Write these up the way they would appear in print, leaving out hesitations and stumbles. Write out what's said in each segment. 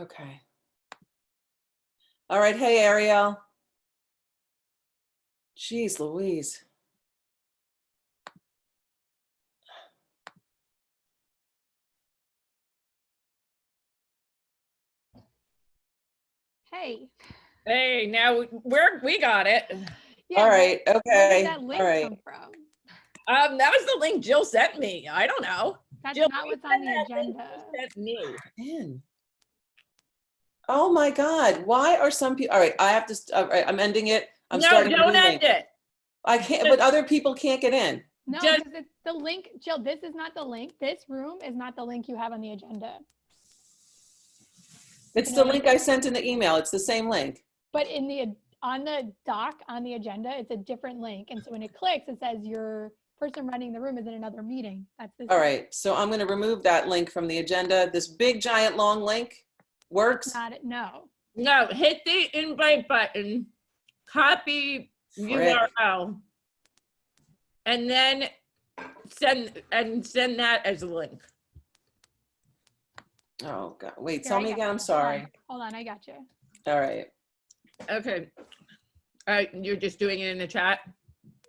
Okay. All right. Hey, Ariel. Jeez Louise. Hey. Hey, now we got it. Yeah, all right. Okay. Where did that link all right. come from? That was the link Jill sent me. I don't know. That's Jill, not what's on the agenda. Sent me. In. Oh my God. Why are some people? All right. I have to. All right. I'm ending it. I'm No, starting. don't end it. I can't. But other people can't get in. No, Just- because it's the link, Jill. This is not the link. This room is not the link you have on the agenda. It's the link I sent in the email. It's the same link. But on the doc on the agenda, it's a different link, and so when it clicks, it says your person running the room is in another meeting. That's this. All right. So I'm going to remove that link from the agenda. This big giant long link works. Not it. No. No, hit the invite button, copy URL, and then send that as a link. Oh God. Wait, Here, tell I me got again. you. I'm sorry. Hold on, I got you. All right. Okay. All right, you're just doing it in the chat?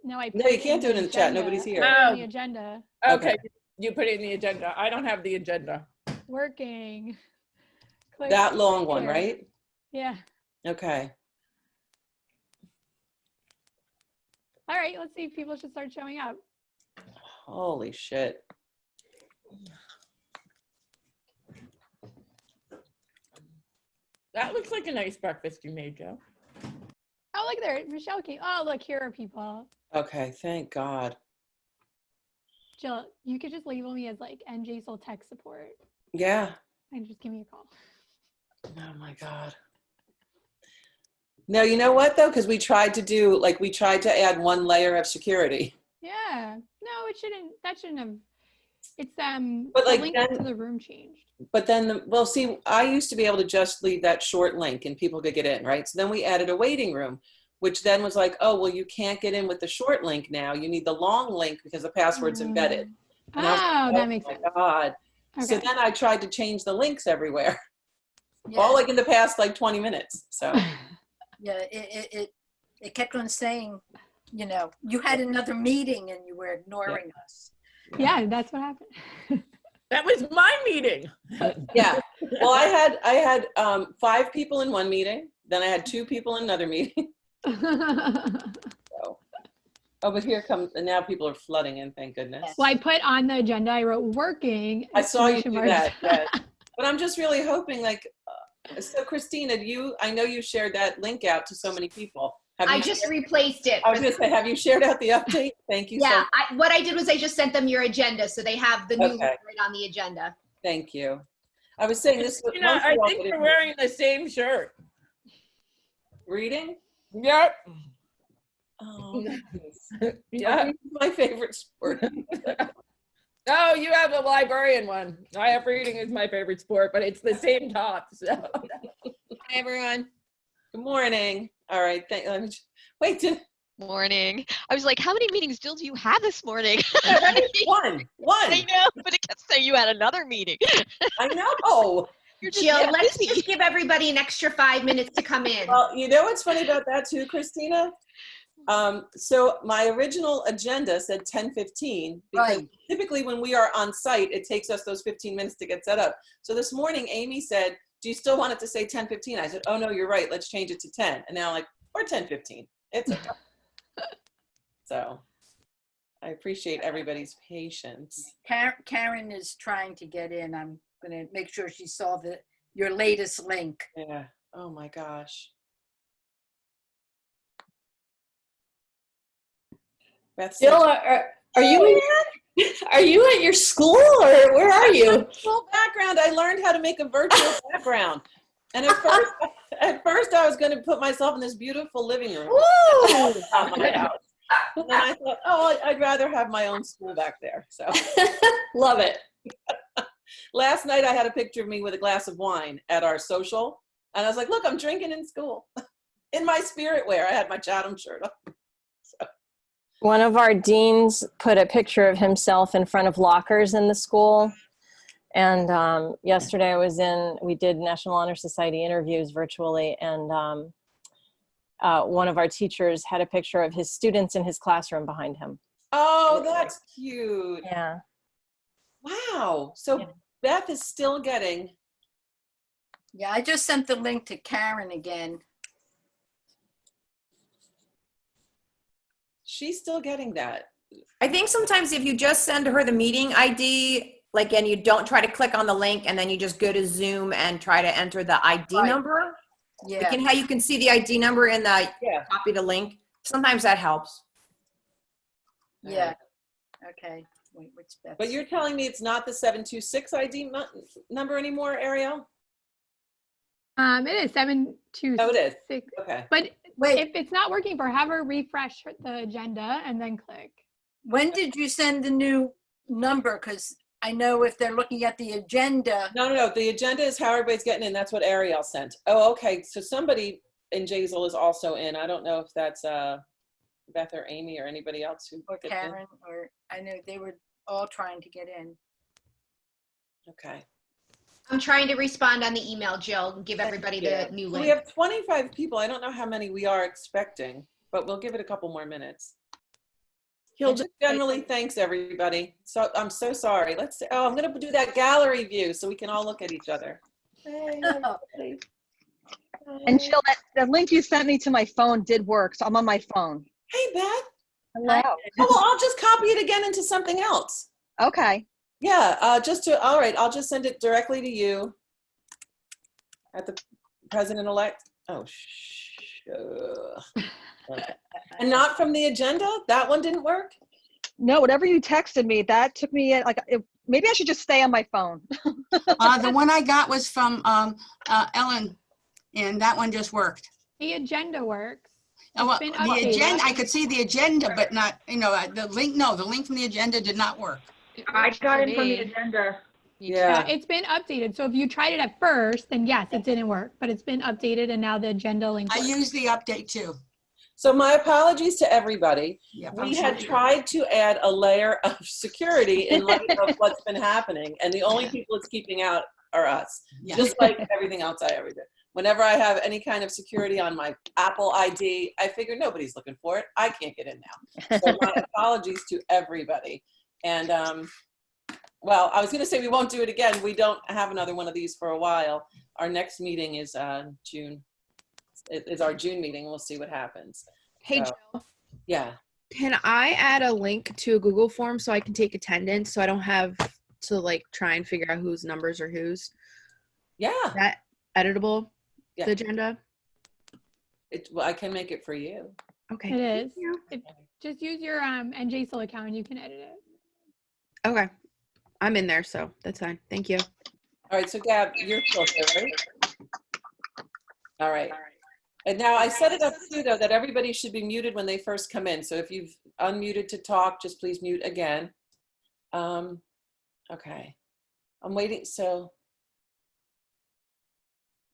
No, I. No, you can't do it in the chat. Nobody's here. On the agenda. Okay, you put it in the agenda. I don't have the agenda. Working. Click That long one, here. right? Yeah. Okay. All right, let's see if people should start showing up. Holy shit. That looks like a nice breakfast you made, Joe. Oh, look there, Michelle came. Oh, look, here are people. Okay, thank God. Jill, you could just label me as like NJASL tech support Yeah. and just give me a call. Oh my God. No, you know what though? Because we tried to add one layer of security. Yeah. No, that shouldn't have. It's But the like link then, to the room changed. but then, well, see, I used to be able to just leave that short link and people could get in, right? So then we added a waiting room, which then was like, oh, well, you can't get in with the short link now. You need the long link because the password's embedded. And I was like, That makes sense. Oh my God. Okay. So then I tried to change the links everywhere. Yeah. All like in the past like 20 minutes. So yeah, it kept on saying, you know, you had another meeting and you were ignoring us. Yeah, that's what happened. That was my meeting. Yeah. Well, I had 5 people in one meeting. Then I had 2 people in another meeting. So. Oh, but here comes, and now people are flooding in, thank goodness. Well, I put on the agenda, I wrote working. I saw you do that. Yes. But I'm just really hoping, like, so Christina, I know you shared that link out to so many people. I just replaced it. I was just saying, have you shared out the update? Thank you. Yeah, what I did was I just sent them your agenda, so they have the new link right on the agenda. Thank you. I was saying this. You know, I think we're wearing the same shirt. Reading? Yep. Oh, yeah. My favorite sport. Oh, you have the librarian one. I have reading as my favorite sport, but it's the same top. So. Hi, everyone. Good morning. All right. Wait. Morning. I was like, how many meetings, Jill, do you have this morning? One. I know, but it kept saying you had another meeting. I know. Jill, let's just give everybody an extra 5 minutes to come in. Well, you know what's funny about that too, Christina? So my original agenda said 10:15 because typically when we are on site, it takes us those 15 minutes to get set up. So this morning, Amy said, do you still want it to say 10:15? I said, oh no, you're right. Let's change it to 10. And now I'm like, or 10:15. It's okay. So I appreciate everybody's patience. Karen is trying to get in. I'm going to make sure she saw your latest link. Yeah. Oh my gosh. Jill, are you at your school or where are you? School background. I learned how to make a virtual background. And at first I was going to put myself in this beautiful living room. At my house. And then I thought, oh, I'd rather have my own school back there. So Love it. Last night I had a picture of me with a glass of wine at our social. And I was like, look, I'm drinking in school. In my spirit wear. I had my Chatham shirt on. So. One of our deans put a picture of himself in front of lockers in the school. And yesterday we did National Honor Society interviews virtually, and one of our teachers had a picture of his students in his classroom behind him. Oh, that's cute. Yeah. Wow. So Yeah. Beth is still getting. Yeah, I just sent the link to Karen again. She's still getting that. I think sometimes if you just send her the meeting ID, like, and you don't try to click on the link and then you just go to Zoom and try to enter the ID Right. number, Yeah. like, how you can see the ID number in the Yeah. copy the link. Sometimes that helps. Yeah. Okay. Wait, what's Beth? But you're telling me it's not the 726 ID number anymore, Ariel? It is 726. Oh, it is. Okay. But Wait, if it's not working for, have her refresh the agenda and then click. when did you send the new number? Because I know if they're looking at the agenda. No. The agenda is how everybody's getting in. That's what Ariel sent. Oh, okay. So somebody in NJASL is also in. I don't know if that's Beth or Amy or anybody else who Or gets in. Karen, or I know they were all trying to get in. Okay. I'm trying to respond on the email, Jill, and give everybody Yeah. the new So link. we have 25 people. I don't know how many we are expecting, but we'll give it a couple more minutes. He'll And just generally thanks everybody. So I'm so sorry. Let's say, I'm going to do that gallery view so we can all look at each other. Hey, everybody. And Jill, the link you sent me to my phone did work, so I'm on my phone. Hey, Beth. Hello. Oh, well, I'll just copy it again into something else. Okay. Yeah, all right, I'll just send it directly to you at the president-elect. Oh, okay. And not from the agenda? That one didn't work? No, whatever you texted me, that took me in, like, maybe I should just stay on my phone. The one I got was from Ellen, and that one just worked. The agenda works. Well, been the updated. agenda, I could see the agenda, but not, the link, no, the link from the agenda did not work. I got in from the agenda. Yeah. It's been updated. So if you tried it at first, then yes, it didn't work, but it's been updated and now the agenda link I works. used the update too. So my apologies to everybody. Yep, We had tried to add a layer of security in light of what's been happening, and the only people it's keeping out are us, Yeah. just like everything else I ever did. Whenever I have any kind of security on my Apple ID, I figure nobody's looking for it. I can't get in now. So my apologies to everybody. And well, I was going to say we won't do it again. We don't have another one of these for a while. Our next meeting is June. It is our June meeting. We'll see what happens. Hey, So, Jill, yeah. can I add a link to a Google form so I can take attendance so I don't have to like try and figure out whose numbers are whose? Yeah. Is that editable, Yeah. the agenda? Well, I can make it for you. Okay. It is. Just use your NJASL account and you can edit it. Okay. I'm in there, so that's fine. Thank you. All right. So Gab, you're still there, right? All right. And now I set it up too, though, that everybody should be muted when they first come in. So if you've unmuted to talk, just please mute again. Okay. I'm waiting. So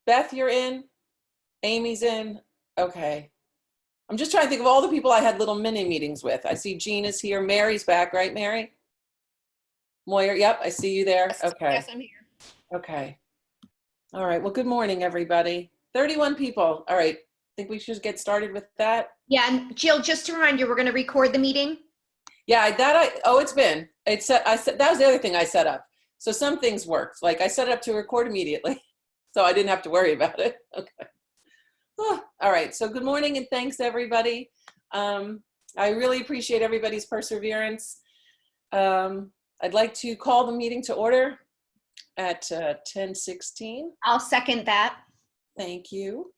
Beth, you're in. Amy's in. Okay. I'm just trying to think of all the people I had little mini meetings with. I see Jean is here. Mary's back, right, Mary? Moyer, yep, I see you there. Okay. Yes, I'm here. Okay. All right. Well, good morning, everybody. 31 people. All right. Think we should get started with that? Yeah, and Jill, just to remind you, we're going to record the meeting. Yeah, I said that was the other thing I set up. So some things worked. Like I set it up to record immediately, so I didn't have to worry about it. Okay. Oh, all right. So good morning and thanks everybody. I really appreciate everybody's perseverance. I'd like to call the meeting to order at 10:16. I'll second that. Thank you.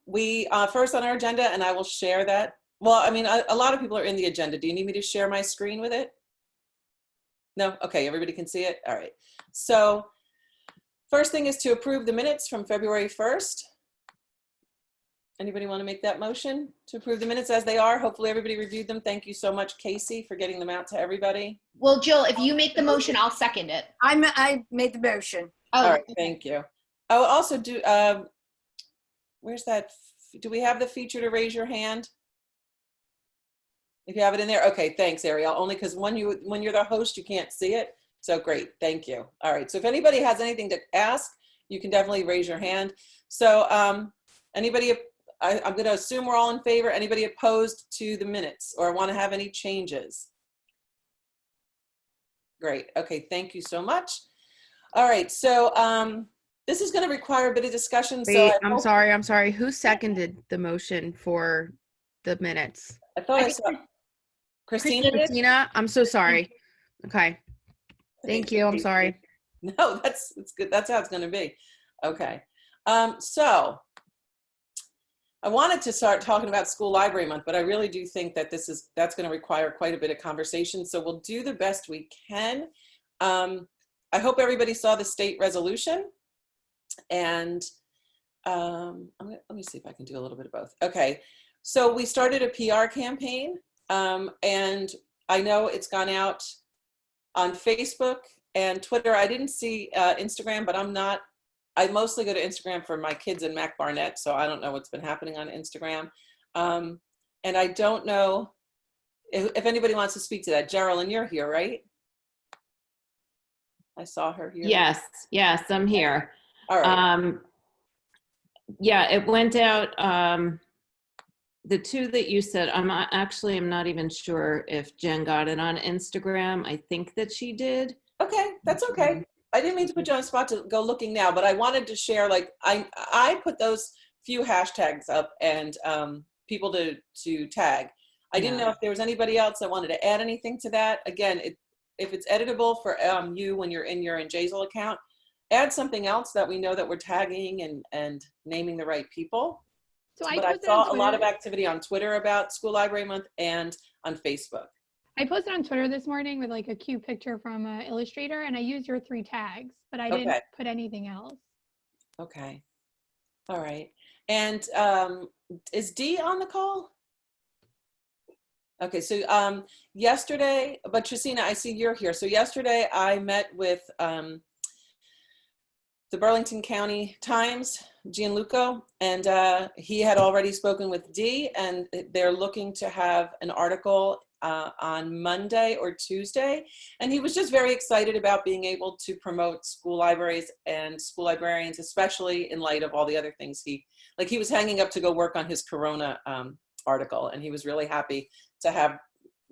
We first on our agenda, and I will share that. Well, I mean, a lot of people are in the agenda. Do you need me to share my screen with it? No? Okay, everybody can see it? All right. So first thing is to approve the minutes from February 1st. Anybody want to make that motion to approve the minutes as they are? Hopefully everybody reviewed them. Thank you so much, Casey, for getting them out to everybody. Well, Jill, if you make the motion, I'll second it. I made the motion. Oh, All right, thank you. Oh, also where's that? Do we have the feature to raise your hand? If you have it in there, okay, thanks, Ariel. Only because when you're the host, you can't see it. So great, thank you. All right, so if anybody has anything to ask, you can definitely raise your hand. So anybody, I'm going to assume we're all in favor. Anybody opposed to the minutes or want to have any changes? Great, okay, thank you so much. All right, so this is going to require a bit of discussion. Wait, So I'm sorry. Who seconded the motion for the minutes? I thought I saw Christina. Christina, I'm so sorry. Okay. Thank you. I'm sorry. No, it's good. That's how it's going to be. Okay. So I wanted to start talking about School Library Month, but I really do think that that's going to require quite a bit of conversation. So we'll do the best we can. I hope everybody saw the state resolution, and let me see if I can do a little bit of both. Okay. So we started a PR campaign, and I know it's gone out on Facebook and Twitter. I didn't see Instagram, but I mostly go to Instagram for my kids and Mac Barnett, so I don't know what's been happening on Instagram. And I don't know if anybody wants to speak to that. Geraldine, you're here, right? I saw her here. Yes, I'm here. All right. Yeah, it went out. The two that you said, I'm not even sure if Jen got it on Instagram. I think that she did. Okay, that's okay. I didn't mean to put you on the spot to go looking now, but I wanted to share, like, I put those few hashtags up and people to tag. I didn't know if there was anybody else that wanted to add anything to that. Again, if it's editable for you when you're in your NJASL account, add something else that we know that we're tagging and naming the right people. So but I saw a lot of activity on Twitter about School Library Month and on Facebook. I posted on Twitter this morning with like a cute picture from Illustrator, and I used your 3 tags, but I didn't put anything else. Okay. All right. And is Dee on the call? Okay, so yesterday, but Tristina, I see you're here. So yesterday I met with the Burlington County Times, Gianluca, and he had already spoken with Dee, and they're looking to have an article on Monday or Tuesday. And he was just very excited about being able to promote school libraries and school librarians, especially in light of all the other things he was hanging up to go work on his Corona article, and he was really happy to have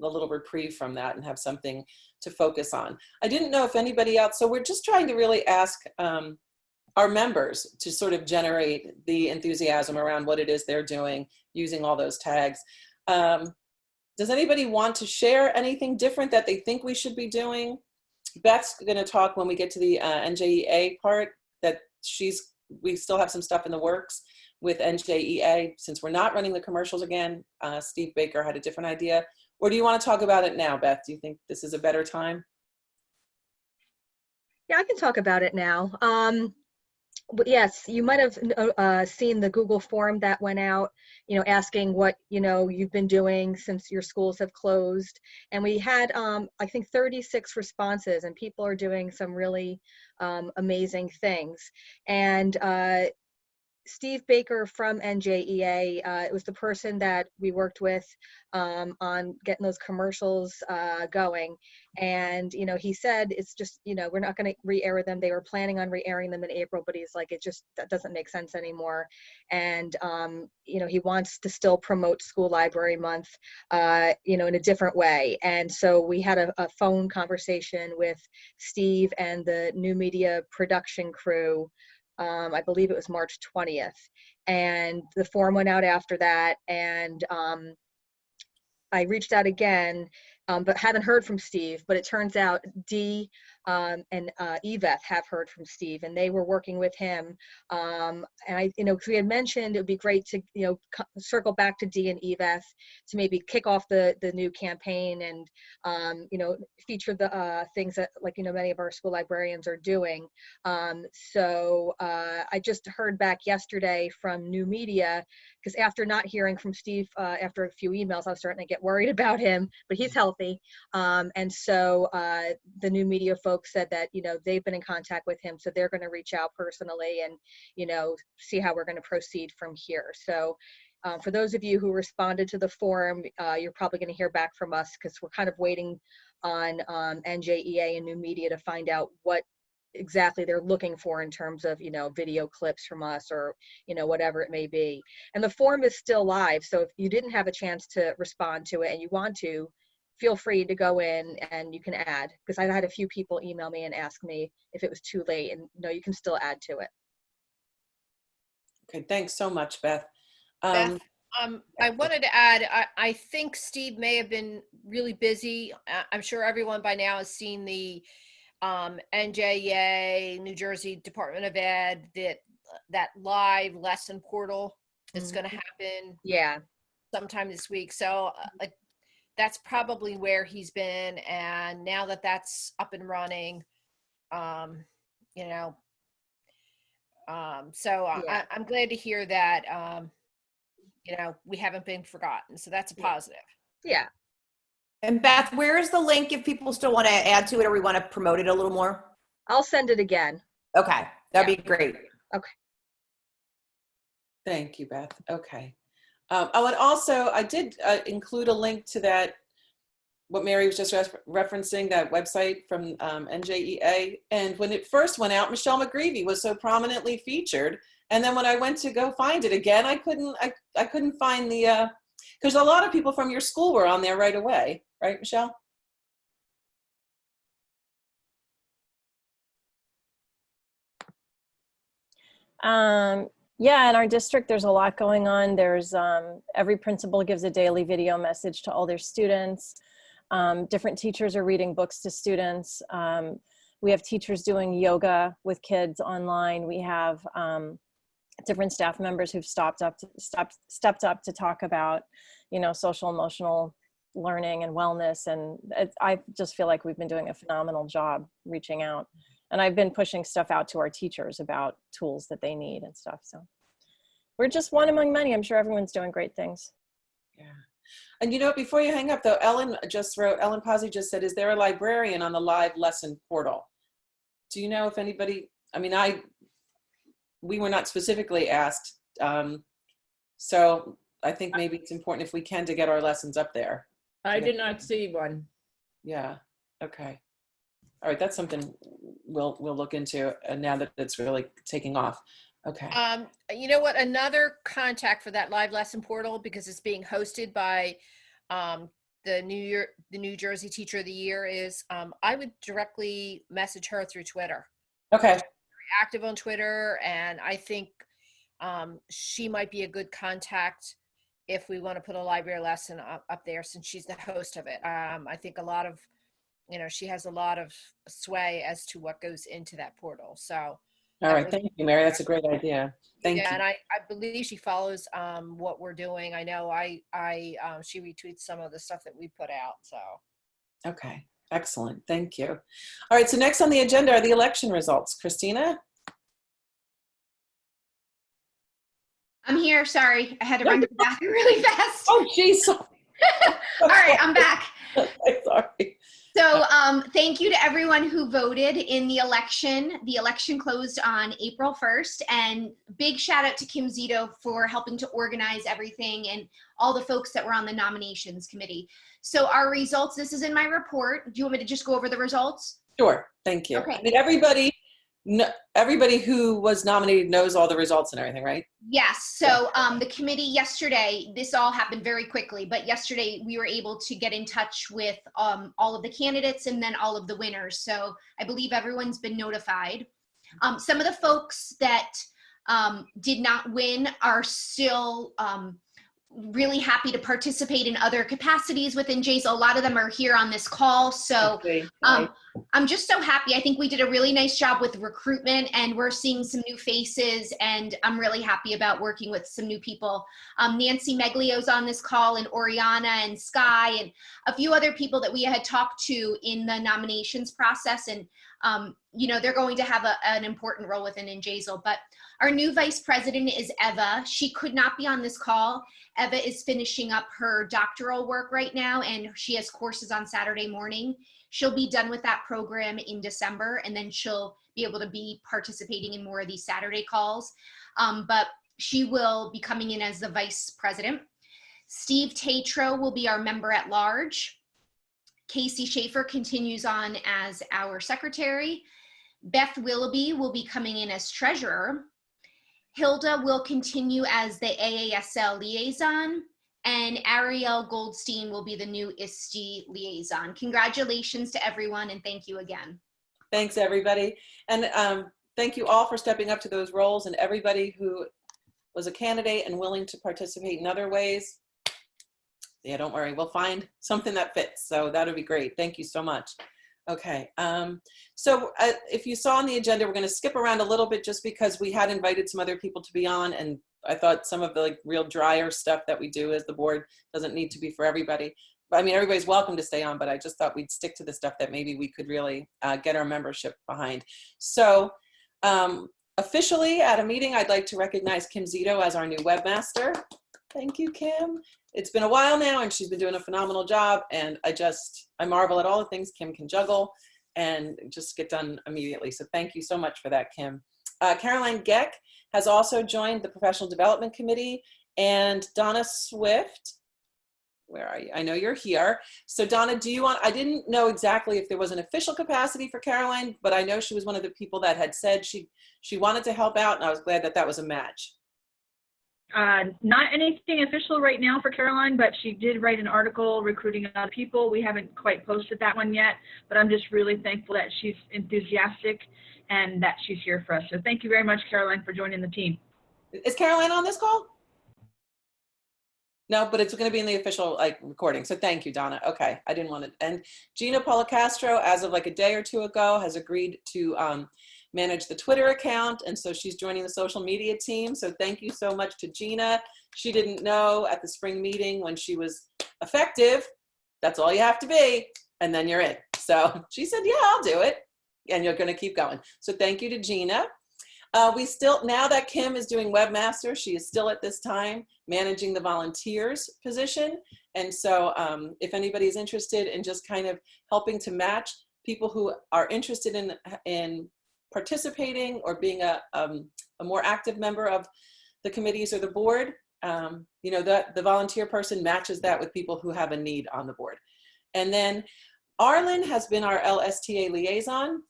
a little reprieve from that and have something to focus on. I didn't know if anybody else, so we're just trying to really ask our members to sort of generate the enthusiasm around what it is they're doing using all those tags. Does anybody want to share anything different that they think we should be doing? Beth's going to talk when we get to the NJEA part, that we still have some stuff in the works with NJEA. Since we're not running the commercials again, Steve Baker had a different idea. Or do you want to talk about it now, Beth? Do you think this is a better time? Yeah, I can talk about it now. Yes, you might have seen the Google form that went out, asking what, you've been doing since your schools have closed. And we had, I think, 36 responses, and people are doing some really amazing things. And Steve Baker from NJEA, it was the person that we worked with on getting those commercials going. And, he said, it's just, we're not going to re-air them. They were planning on re-airing them in April, but he's like, that doesn't make sense anymore. And, he wants to still promote School Library Month, in a different way. And so we had a phone conversation with Steve and the new media production crew. I believe it was March 20th, and the form went out after that, and I reached out again, but haven't heard from Steve. But it turns out Dee and Eveth have heard from Steve, and they were working with him. And because we had mentioned it would be great to, circle back to Dee and Eveth to maybe kick off the new campaign and, feature the things that, many of our school librarians are doing. So I just heard back yesterday from New Media, because after not hearing from Steve after a few emails, I was starting to get worried about him, but he's healthy. And so the New Media folks said that, they've been in contact with him, so they're going to reach out personally and, see how we're going to proceed from here. So For those of you who responded to the form, you're probably going to hear back from us because we're kind of waiting on NJEA and New Media to find out what exactly they're looking for in terms of, video clips from us or, whatever it may be. And the form is still live. So if you didn't have a chance to respond to it and you want to, feel free to go in and you can add, because I had a few people email me and ask me if it was too late, and no, you can still add to it. Okay, thanks so much, Beth. Beth, I wanted to add, I think Steve may have been really busy. I'm sure everyone by now has seen the NJAA, New Jersey Department of Ed, that live lesson portal is going to happen sometime this week. So that's probably where he's been. And now that that's up and running, I'm glad to hear that, we haven't been forgotten. So that's a positive. Yeah. And Beth, where is the link if people still want to add to it or we want to promote it a little more? I'll send it again. Okay, that'd be great. Okay. Thank you, Beth. Okay. I did include a link to that, what Mary was just referencing, that website from NJEA. And when it first went out, Michelle McGreevy was so prominently featured. And then when I went to go find it again, I couldn't find the, because a lot of people from your school were on there right away. Right, Michelle? Yeah, in our district, there's a lot going on. There's every principal gives a daily video message to all their students. Different teachers are reading books to students. We have teachers doing yoga with kids online. We have different staff members who've stepped up to talk about, social emotional learning and wellness. And I just feel like we've been doing a phenomenal job reaching out. And I've been pushing stuff out to our teachers about tools that they need and stuff. So we're just one among many. I'm sure everyone's doing great things. Yeah. And before you hang up though, Ellen Pazzi just said, is there a librarian on the live lesson portal? Do you know if anybody, we were not specifically asked. So I think maybe it's important if we can to get our lessons up there. I did not see one. Yeah. Okay. All right. That's something we'll look into now that it's really taking off. Okay. You know what? Another contact for that live lesson portal, because it's being hosted by the New Jersey Teacher of the Year, is I would directly message her through Twitter. Okay. She's very active on Twitter, and I think she might be a good contact if we want to put a library lesson up there, since she's the host of it. I think a lot of, she has a lot of sway as to what goes into that portal. So. All right. Thank you, Mary. That's a great idea. Thank you. And I believe she follows what we're doing. I know she retweets some of the stuff that we put out. So. Okay. Excellent. Thank you. All right. So next on the agenda are the election results. Christina? I'm here. Sorry. I had to run to the bathroom really fast. Oh, geez. All right. I'm back. Sorry. So thank you to everyone who voted in the election. The election closed on April 1st, and big shout out to Kim Zito for helping to organize everything and all the folks that were on the nominations committee. So our results, this is in my report. Do you want me to just go over the results? Sure. Thank you. Okay. Everybody who was nominated knows all the results and everything, right? Yes. So the committee yesterday, this all happened very quickly, but yesterday we were able to get in touch with all of the candidates and then all of the winners. So I believe everyone's been notified. Some of the folks that did not win are still really happy to participate in other capacities within NJASL. A lot of them are here on this call. So I'm just so happy. I think we did a really nice job with recruitment, and we're seeing some new faces, and I'm really happy about working with some new people. Nancy Meglio's on this call, and Oriana and Sky, and a few other people that we had talked to in the nominations process. And they're going to have an important role within NJASL. But our new vice president is Eva. She could not be on this call. Eva is finishing up her doctoral work right now, and she has courses on Saturday morning. She'll be done with that program in December, and then she'll be able to be participating in more of these Saturday calls. But She will be coming in as the vice president. Steve Tatro will be our member at large. Casey Schaefer continues on as our secretary. Beth Willoughby will be coming in as treasurer. Hilda will continue as the AASL liaison, and Ariel Goldstein will be the new ISTE liaison. Congratulations to everyone, and thank you again. Thanks, everybody. And thank you all for stepping up to those roles, and everybody who was a candidate and willing to participate in other ways. Yeah, don't worry, we'll find something that fits. So that'll be great. Thank you so much. Okay, so if you saw on the agenda, we're going to skip around a little bit just because we had invited some other people to be on, and I thought some of the like real drier stuff that we do as the board doesn't need to be for everybody. But I mean, everybody's welcome to stay on, but I just thought we'd stick to the stuff that maybe we could really get our membership behind. So officially at a meeting, I'd like to recognize Kim Zito as our new webmaster. Thank you, Kim. It's been a while now and she's been doing a phenomenal job, and I marvel at all the things Kim can juggle and just get done immediately. So thank you so much for that, Kim. Caroline Geck has also joined the Professional Development Committee, and Donna Swift, where are you? I know you're here. So Donna, I didn't know exactly if there was an official capacity for Caroline, but I know she was one of the people that had said she wanted to help out, and I was glad that that was a match. Not anything official right now for Caroline, but she did write an article recruiting other people. We haven't quite posted that one yet, but I'm just really thankful that she's enthusiastic and that she's here for us. So thank you very much, Caroline, for joining the team. Is Caroline on this call? No, but it's going to be in the official recording. So thank you, Donna. Okay, I didn't want to. And Gina Policastro, as of like a day or two ago, has agreed to manage the Twitter account, and so she's joining the social media team. So thank you so much to Gina. She didn't know at the spring meeting when she was effective, that's all you have to be, and then you're in. So she said, yeah, I'll do it, and you're going to keep going. So thank you to Gina. Now that Kim is doing webmaster, she is still at this time managing the volunteers position. And so if anybody's interested in just kind of helping to match people who are interested in participating or being a more active member of the committees or the board, the volunteer person matches that with people who have a need on the board. And then Arlen has been our LSTA liaison,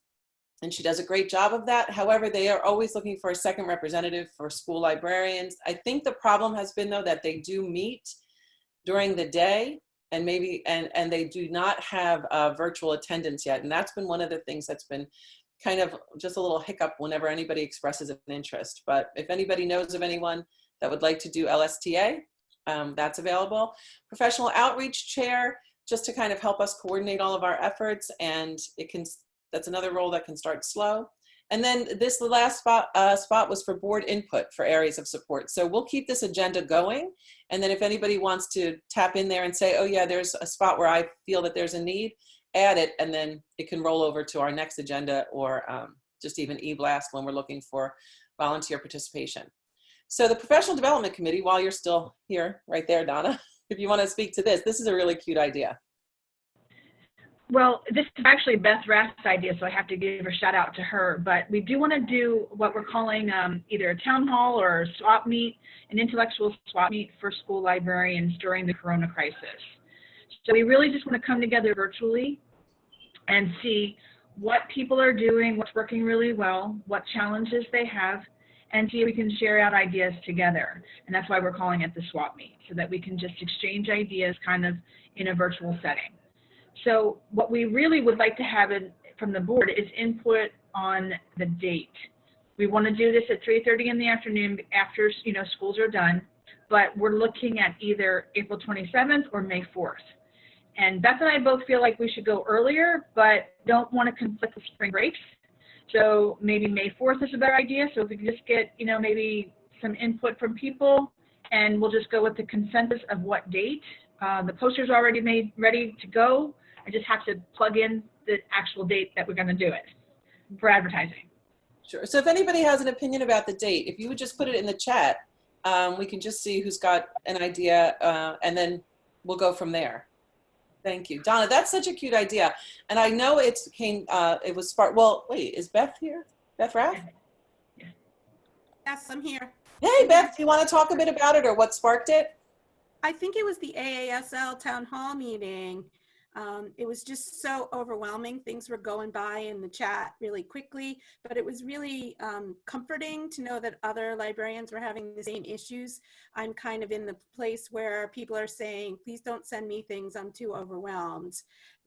and she does a great job of that. However, they are always looking for a second representative for school librarians. I think the problem has been, though, that they do meet during the day, and and they do not have virtual attendance yet. And that's been one of the things that's been kind of just a little hiccup whenever anybody expresses an interest. But if anybody knows of anyone that would like to do LSTA, that's available. Professional outreach chair, just to kind of help us coordinate all of our efforts, and that's another role that can start slow. And then the last spot was for board input for areas of support. So we'll keep this agenda going. And then if anybody wants to tap in there and say, oh yeah, there's a spot where I feel that there's a need, add it, and then it can roll over to our next agenda, or just even e-blast when we're looking for volunteer participation. So the Professional Development Committee, while you're still here, right there, Donna, if you want to speak to this is a really cute idea. Well, this is actually Beth Rath's idea, so I have to give a shout out to her. But we do want to do what we're calling either a town hall or a swap meet, an intellectual swap meet for school librarians during the Corona crisis. So we really just want to come together virtually and see what people are doing, what's working really well, what challenges they have, and see if we can share out ideas together. And that's why we're calling it the swap meet, so that we can just exchange ideas kind of in a virtual setting. So what we really would like to have from the board is input on the date. We want to do this at 3:30 in the afternoon after schools are done, but we're looking at either April 27th or May 4th. And Beth and I both feel like we should go earlier, but don't want to conflict with spring breaks. So maybe May 4th is a better idea. So if we can just get maybe some input from people, and we'll just go with the consensus of what date. The poster's already made ready to go. I just have to plug in the actual date that we're going to do it for advertising. Sure. So if anybody has an opinion about the date, if you would just put it in the chat, we can just see who's got an idea, and then we'll go from there. Thank you. Donna, that's such a cute idea. And I know it was well, wait, is Beth here? Beth Rath? Yes, I'm here. Hey, Beth, do you want to talk a bit about it or what sparked it? I think it was the AASL town hall meeting. It was just so overwhelming. Things were going by in the chat really quickly, but it was really comforting to know that other librarians were having the same issues. I'm kind of in the place where people are saying, please don't send me things, I'm too overwhelmed.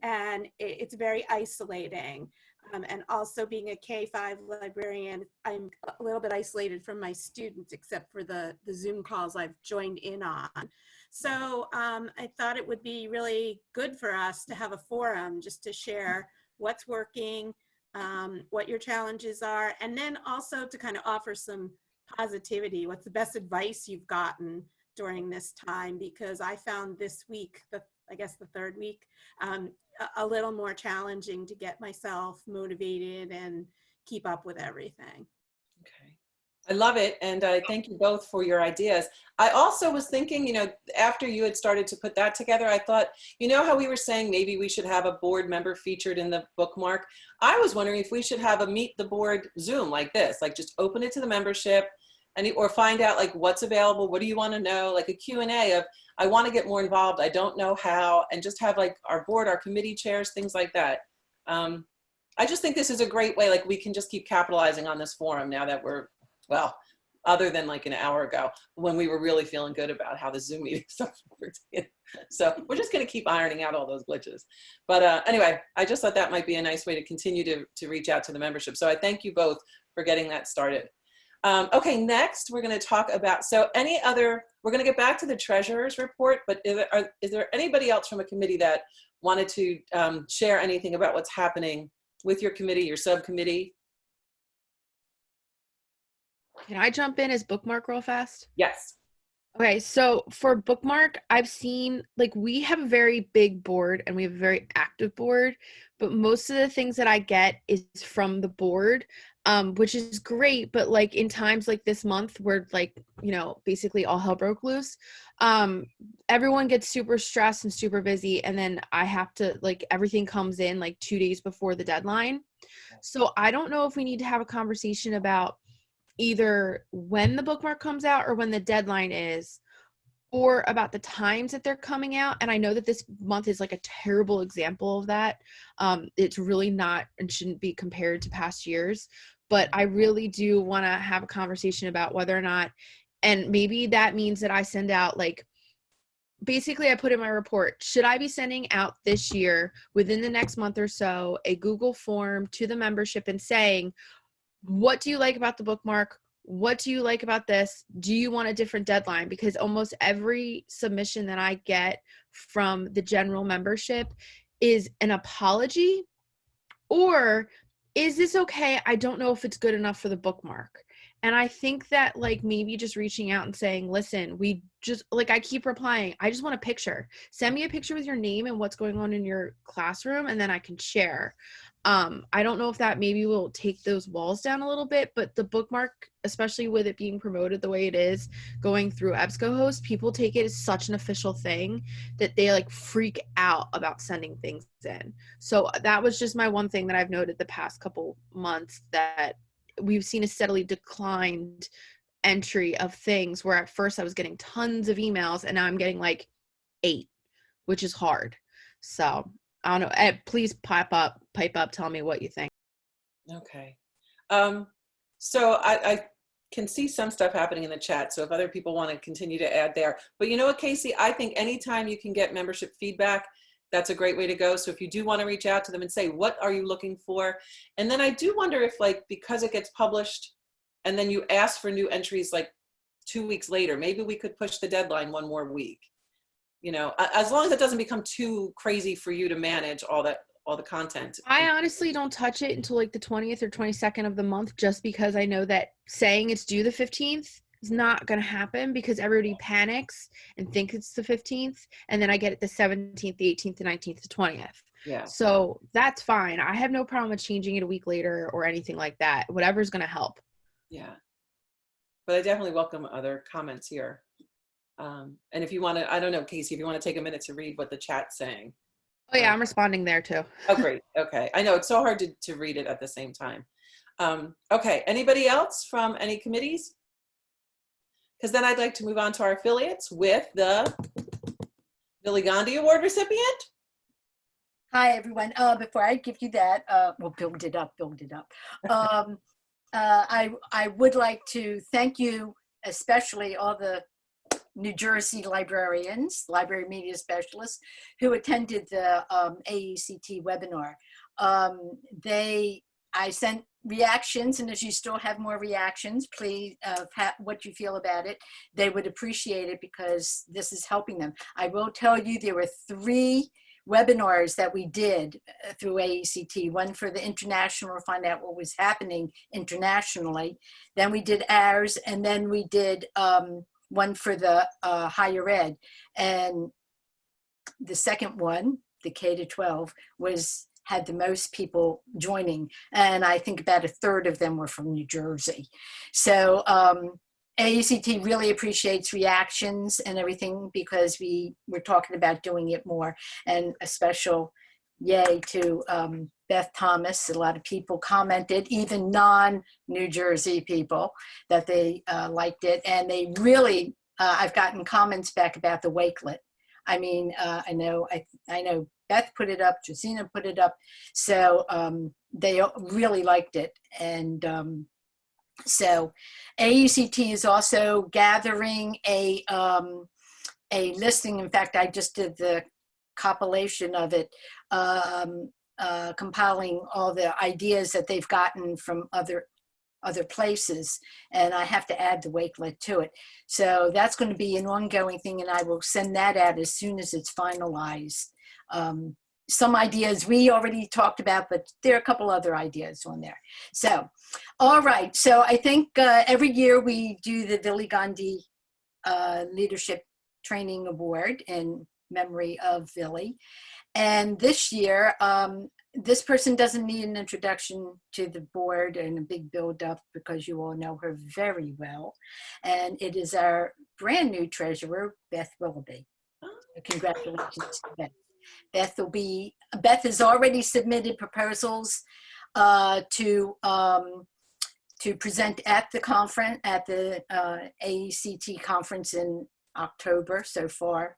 And it's very isolating. And also being a K-5 librarian, I'm a little bit isolated from my students, except for the Zoom calls I've joined in on. So I thought it would be really good for us to have a forum just to share what's working, what your challenges are, and then also to kind of offer some positivity. What's the best advice you've gotten during this time? Because I found this week, I guess the third week, a little more challenging to get myself motivated and keep up with everything. Okay. I love it, and I thank you both for your ideas. I also was thinking, you know, after you had started to put that together, I thought, you know how we were saying maybe we should have a board member featured in the bookmark? I was wondering if we should have a meet the board Zoom like this, like just open it to the membership, and or find out like what's available, what do you want to know, like a Q&A of, I want to get more involved, I don't know how, and just have like our board, our committee chairs, things like that. I just think this is a great way, like we can just keep capitalizing on this forum now that we're, well, other than like an hour ago when we were really feeling good about how the Zoom meeting stuff worked. So we're just going to keep ironing out all those glitches. But anyway, I just thought that might be a nice way to continue to reach out to the membership. So I thank you both for getting that started. Okay, next we're going to talk about, so any other, we're going to get back to the treasurer's report, but is there anybody else from a committee that wanted to share anything about what's happening with your committee, your subcommittee? Can I jump in as bookmark real fast? Yes. Okay, so for bookmark, I've seen, like, we have a very big board and we have a very active board, but most of the things that I get is from the board, which is great, but like in times like this month where like, you know, basically all hell broke loose, everyone gets super stressed and super busy, and then I have to, like, everything comes in like 2 days before the deadline. So I don't know if we need to have a conversation about either when the bookmark comes out or when the deadline is, or about the times that they're coming out. And I know that this month is like a terrible example of that. It's really not and shouldn't be compared to past years, but I really do want to have a conversation about whether or not, and maybe that means that I send out, like, basically I put in my report, should I be sending out this year within the next month or so a Google form to the membership and saying, what do you like about the bookmark? What do you like about this? Do you want a different deadline? Because almost every submission that I get from the general membership is an apology, or is this okay? I don't know if it's good enough for the bookmark. And I think that, like, maybe just reaching out and saying, listen, we just, like, I keep replying, I just want a picture. Send me a picture with your name and what's going on in your classroom, and then I can share. I don't know if that maybe will take those walls down a little bit, but the bookmark, especially with it being promoted the way it is going through EBSCOhost, people take it as such an official thing that they like freak out about sending things in. So that was just my one thing that I've noted the past couple months, that we've seen a steadily declined entry of things, where at first I was getting tons of emails and now I'm getting like 8, which is hard. So I don't know. Please pipe up, tell me what you think. Okay. So I can see some stuff happening in the chat. So if other people want to continue to add there, but you know what, Casey, I think anytime you can get membership feedback, that's a great way to go. So if you do want to reach out to them and say, what are you looking for? And then I do wonder if, like, because it gets published and then you ask for new entries like 2 weeks later, maybe we could push the deadline 1 more week. You know, as long as it doesn't become too crazy for you to manage all the content. I honestly don't touch it until like the 20th or 22nd of the month, just because I know that saying it's due the 15th is not going to happen, because everybody panics and thinks it's the 15th, and then I get it the 17th, the 18th, the 19th, the 20th. Yeah. So that's fine. I have no problem with changing it a week later or anything like that. Whatever's going to help. Yeah. But I definitely welcome other comments here. And if you want to, I don't know, Casey, if you want to take a minute to read what the chat's saying. Oh yeah, I'm responding there too. Oh, great. Okay. I know it's so hard to read it at the same time. Okay. Anybody else from any committees? because then I'd like to move on to our affiliates with the Billy Gandhi Award recipient. Hi, everyone. Before I give you that, well, build it up. I would like to thank you, especially all the New Jersey librarians, library media specialists, who attended the AECT webinar. I sent reactions, and if you still have more reactions, please, what you feel about it, they would appreciate it because this is helping them. I will tell you there were 3 webinars that we did through AECT, one for the international to find out what was happening internationally. Then we did ours, and then we did one for the higher ed. And the second one, the K-12, had the most people joining. And I think about 1/3 of them were from New Jersey. So AECT really appreciates reactions and everything because we're talking about doing it more. And a special yay to Beth Thomas. A lot of people commented, even non-New Jersey people, that they liked it. And they really, I've gotten comments back about the Wakelet. I mean, I know Beth put it up, Josina put it up. So they really liked it. And so AECT is also gathering a listing. In fact, I just did the compilation of it, compiling all the ideas that they've gotten from other places, and I have to add the Wakelet to it. So that's going to be an ongoing thing, and I will send that out as soon as it's finalized. Some ideas we already talked about, but there are a couple other ideas on there. So, all right. So I think every year we do the Billy Gandhi Leadership Training Award in memory of Billy. And this year, this person doesn't need an introduction to the board and a big build-up because you all know her very well. And it is our brand new treasurer, Beth Willoughby. Congratulations to Beth. Beth has already submitted proposals to present at the conference, at the AECT conference in October so far.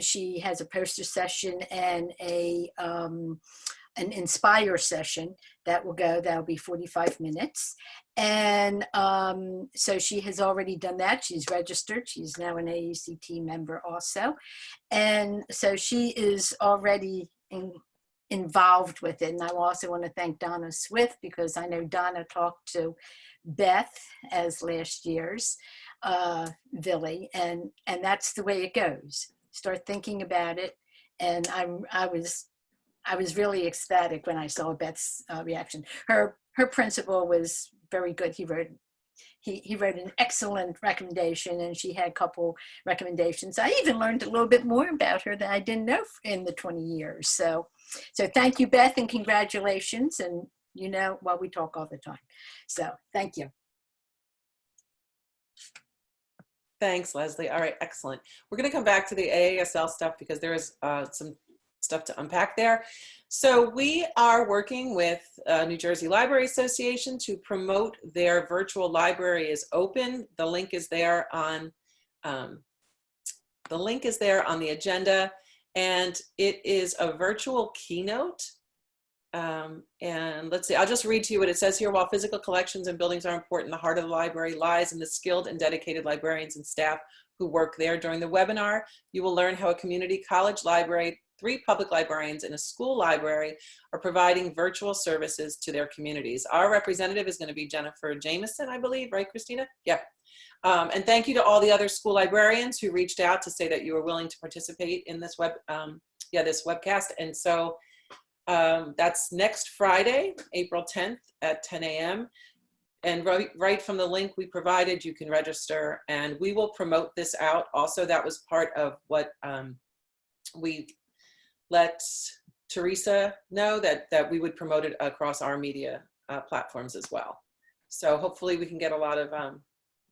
She has a poster session and an Inspire session that'll be 45 minutes. And so she has already done that. She's registered. She's now an AECT member also. And so she is already involved with it. And I also want to thank Donna Swift because I know Donna talked to Beth as last year's Billy, and that's the way it goes. Start thinking about it. And I was really ecstatic when I saw Beth's reaction. Her principal was very good. He wrote an excellent recommendation, and she had a couple recommendations. I even learned a little bit more about her that I didn't know in the 20 years. So thank you, Beth, and congratulations. And you know, well, we talk all the time. So thank you. Thanks, Leslie. All right, excellent. We're going to come back to the AASL stuff because there is some stuff to unpack there. So we are working with New Jersey Library Association to promote their virtual library is open. The link is there on the agenda, and it is a virtual keynote. And let's see, I'll just read to you what it says here. While physical collections and buildings are important, the heart of the library lies in the skilled and dedicated librarians and staff who work there. During the webinar, you will learn how a community college library, 3 public librarians, and a school library are providing virtual services to their communities. Our representative is going to be Jennifer Jameson, I believe, right, Christina? Yeah. And thank you to all the other school librarians who reached out to say that you were willing to participate in this this webcast. And so that's next Friday, April 10th at 10 a.m. And right from the link we provided, you can register, and we will promote this out. Also, that was part of what we let Teresa know that we would promote it across our media platforms as well. So hopefully we can get a lot of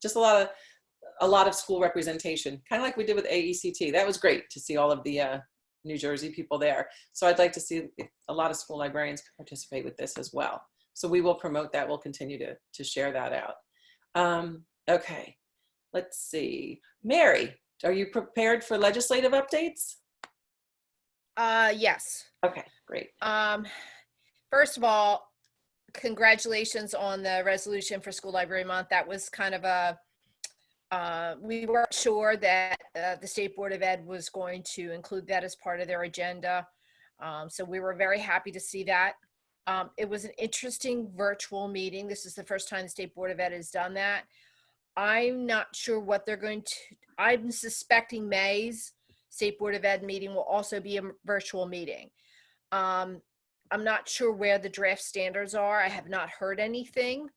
just a lot of school representation, kind of like we did with AECT. That was great to see all of the New Jersey people there. So I'd like to see a lot of school librarians participate with this as well. So we will promote that. We'll continue to share that out. Okay. Let's see. Mary, are you prepared for legislative updates? Yes. Okay, great. First of all, congratulations on the resolution for School Library Month. That was kind of a, we weren't sure that the State Board of Ed was going to include that as part of their agenda. So we were very happy to see that. It was an interesting virtual meeting. This is the first time the State Board of Ed has done that. I'm not sure what they're going to, I'm suspecting May's State Board of Ed meeting will also be a virtual meeting. I'm not sure where the draft standards are. I have not heard anything.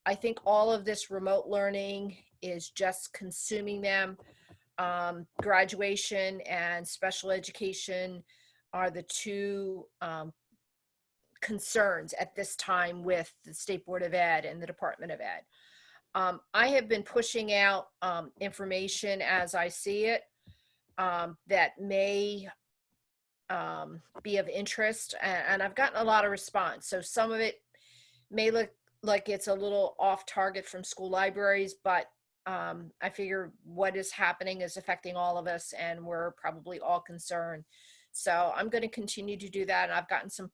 I think all of this remote learning is just consuming them. Graduation and special education are the two concerns at this time with the State Board of Ed and the Department of Ed. I have been pushing out information as I see it that may be of interest, and I've gotten a lot of response. So some of it may look like it's a little off target from school libraries, but I figure what is happening is affecting all of us, and we're probably all concerned. So I'm going to continue to do that, and I've gotten some,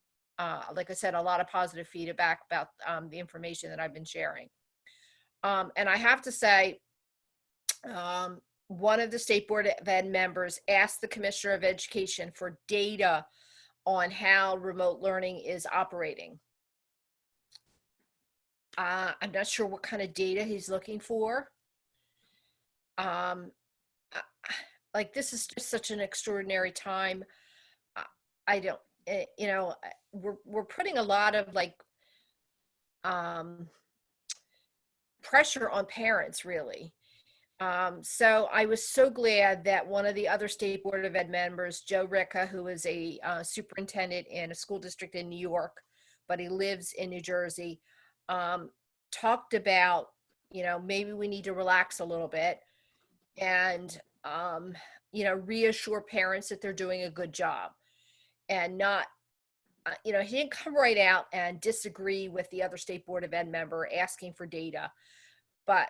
like I said, a lot of positive feedback about the information that I've been sharing. And I have to say, one of the State Board of Ed members asked the Commissioner of Education for data on how remote learning is operating. I'm not sure what kind of data he's looking for. Like, this is just such an extraordinary time. I don't, you know, we're putting a lot of like pressure on parents, really. So I was so glad that one of the other State Board of Ed members, Joe Ricca, who is a superintendent in a school district in New York, but he lives in New Jersey, talked about, you know, maybe we need to relax a little bit and, you know, reassure parents that they're doing a good job and not, you know, he didn't come right out and disagree with the other State Board of Ed member asking for data, but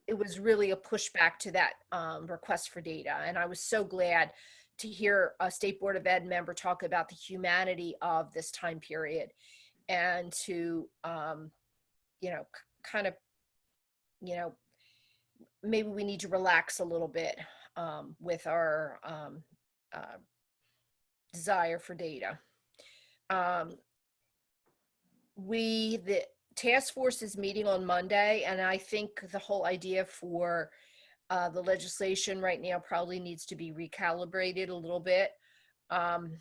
it was really a pushback to that request for data. And I was so glad to hear a State Board of Ed member talk about the humanity of this time period and to, you know, kind of, you know, maybe we need to relax a little bit with our desire for data. The task force is meeting on Monday, and I think the whole idea for the legislation right now probably needs to be recalibrated a little bit. I'm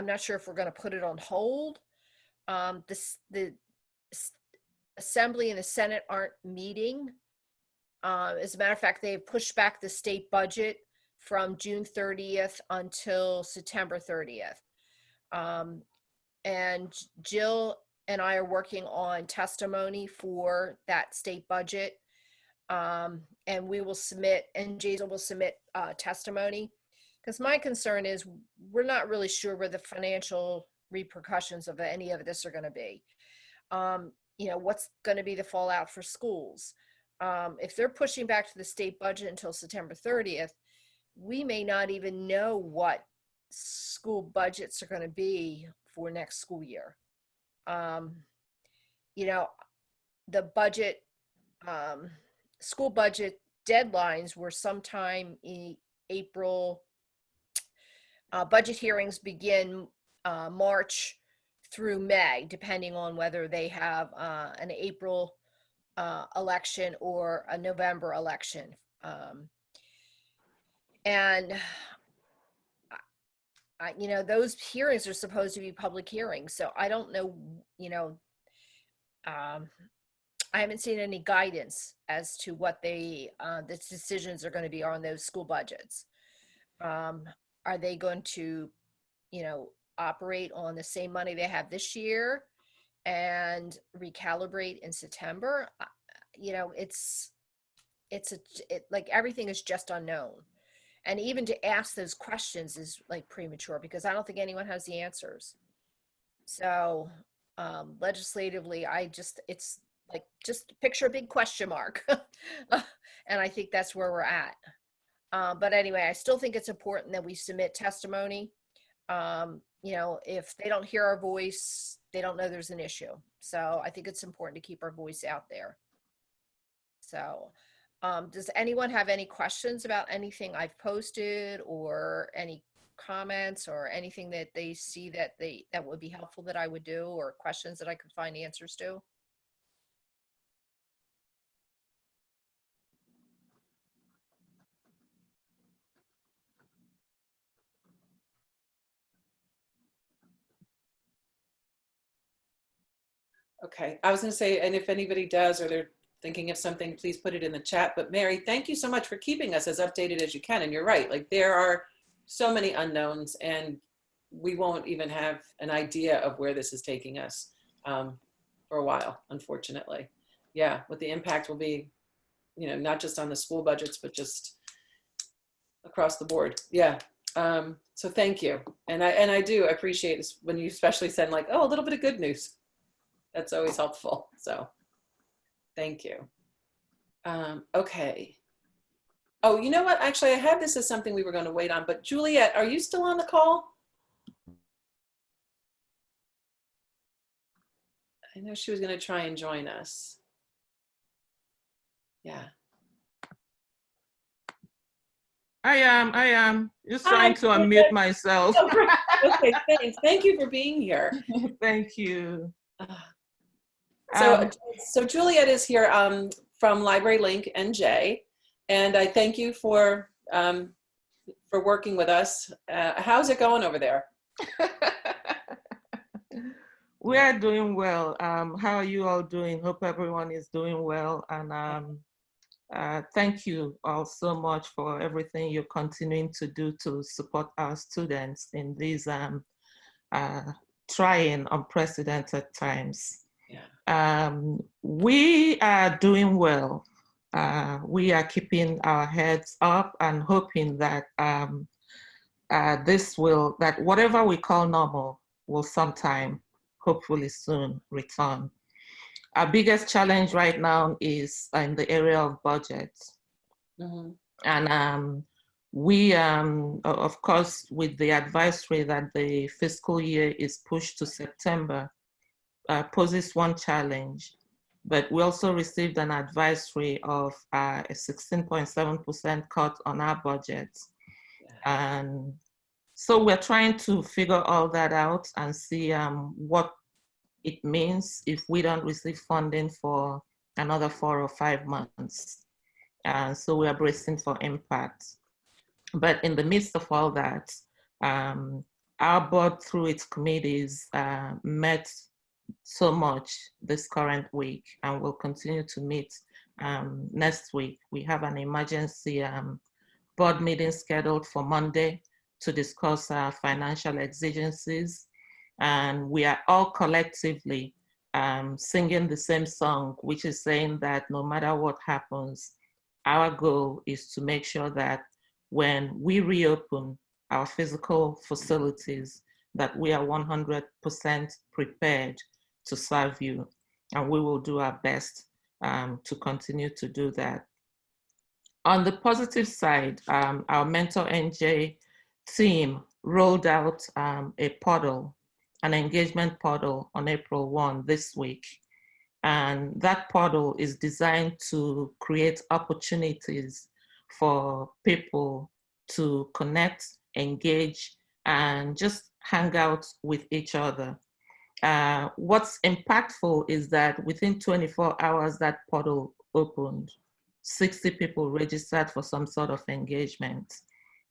not sure if we're going to put it on hold. The Assembly and the Senate aren't meeting. As a matter of fact, they have pushed back the state budget from June 30th until September 30th. And Jill and I are working on testimony for that state budget. And we will submit, NJASL will submit testimony. Because my concern is we're not really sure where the financial repercussions of any of this are going to be. You know, what's going to be the fallout for schools? If they're pushing back to the state budget until September 30th, we may not even know what school budgets are going to be for next school year. You know, the budget, school budget deadlines were sometime in April. Budget hearings begin March through May, depending on whether they have an April election or a November election. And you know, those hearings are supposed to be public hearings. So I don't know, you know, I haven't seen any guidance as to what the decisions are going to be on those school budgets. Are they going to, you know, operate on the same money they have this year and recalibrate in September? You know, it's like everything is just unknown. And even to ask those questions is like premature because I don't think anyone has the answers. So Legislatively, it's like, just picture a big question mark. And I think that's where we're at. But anyway, I still think it's important that we submit testimony. If they don't hear our voice, they don't know there's an issue. So I think it's important to keep our voice out there. So does anyone have any questions about anything I've posted, or any comments, or anything that they see that would be helpful that I would do, or questions that I could find answers to? Okay, I was going to say, and if anybody does, or they're thinking of something, please put it in the chat. But Mary, thank you so much for keeping us as updated as you can. And you're right, like there are so many unknowns, and we won't even have an idea of where this is taking us for a while, unfortunately. Yeah, what the impact will be, not just on the school budgets, but just across the board. Yeah. So thank you. And I do appreciate this when you especially said like, oh, a little bit of good news. That's always helpful. So thank you. Okay. Oh, you know what? Actually, I had this as something we were going to wait on, but Juliet, are you still on the call? I know she was going to try and join us. Yeah. I am. Just trying to unmute myself. Okay, thanks. Thank you for being here. Thank you. So Juliet is here from Library Link NJ, and I thank you for working with us. How's it going over there? We are doing well. How are you all doing? Hope everyone is doing well. And thank you all so much for everything you're continuing to do to support our students in these trying, unprecedented times. Yeah. We are doing well. We are keeping our heads up and hoping that that whatever we call normal will sometime, hopefully soon, return. Our biggest challenge right now is in the area of budget. Mm-hmm. And we, of course, with the advisory that the fiscal year is pushed to September, poses one challenge. But we also received an advisory of a 16.7% cut on our budget. Yeah. And so we're trying to figure all that out and see what it means if we don't receive funding for another 4 or 5 months. And so we are bracing for impact. But in the midst of all that, our board through its committees met so much this current week and will continue to meet next week. We have an emergency board meeting scheduled for Monday to discuss financial exigencies. And we are all collectively singing the same song, which is saying that no matter what happens, our goal is to make sure that when we reopen our physical facilities, that we are 100% prepared to serve you. And we will do our best to continue to do that. On the positive side, our Mentor NJ team rolled out a portal, an engagement portal on April 1 this week. And that portal is designed to create opportunities for people to connect, engage, and just hang out with each other. What's impactful is that within 24 hours that portal opened, 60 people registered for some sort of engagement.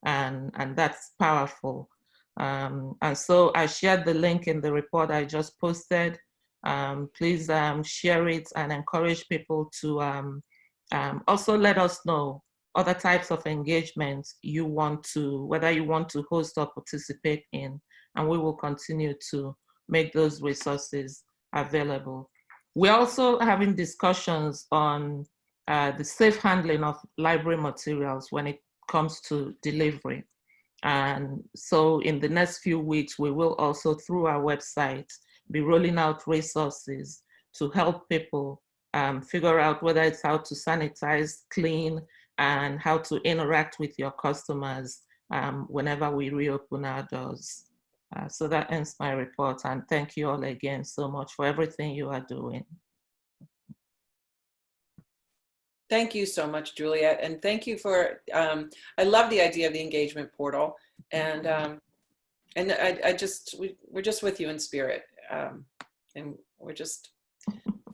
And that's powerful. And so I shared the link in the report I just posted. Please share it and encourage people to also let us know other types of engagements you want to, whether you want to host or participate in, and we will continue to make those resources available. We're also having discussions on the safe handling of library materials when it comes to delivery. And so in the next few weeks, we will also, through our website, be rolling out resources to help people figure out whether it's how to sanitize, clean, and how to interact with your customers whenever we reopen our doors. So that ends my report, and thank you all again so much for everything you are doing. Thank you so much, Juliet, and thank you for, I love the idea of the engagement portal, and we're just with you in spirit, and we're just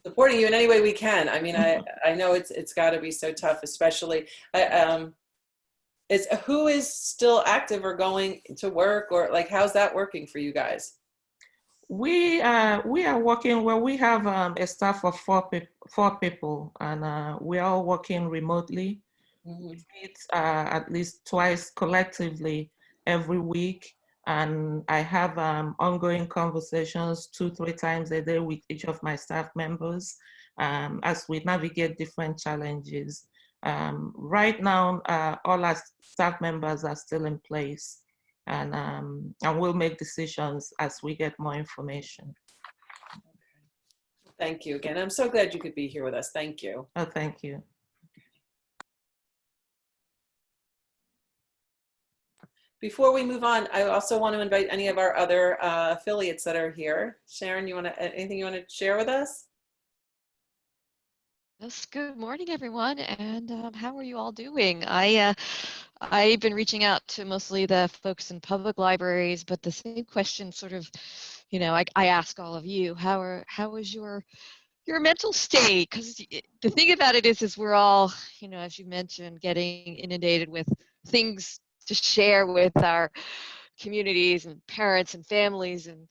supporting you in any way we can. I mean, I know it's got to be so tough, especially, who is still active or going to work, or like, how's that working for you guys? We are working well. We have a staff of four people, and we are all working remotely. Mm-hmm. We meet at least twice collectively every week, and I have ongoing conversations 2-3 times a day with each of my staff members as we navigate different challenges. Right now, all our staff members are still in place. And we'll make decisions as we get more information. Thank you again. I'm so glad you could be here with us. Thank you. Oh, thank you. Before we move on, I also want to invite any of our other affiliates that are here. Sharon, anything you want to share with us? Yes, good morning, everyone, and how are you all doing? I've been reaching out to mostly the folks in public libraries, but the same question sort of, I ask all of you, how is your mental state? Because the thing about it is we're all, as you mentioned, getting inundated with things to share with our communities and parents and families, and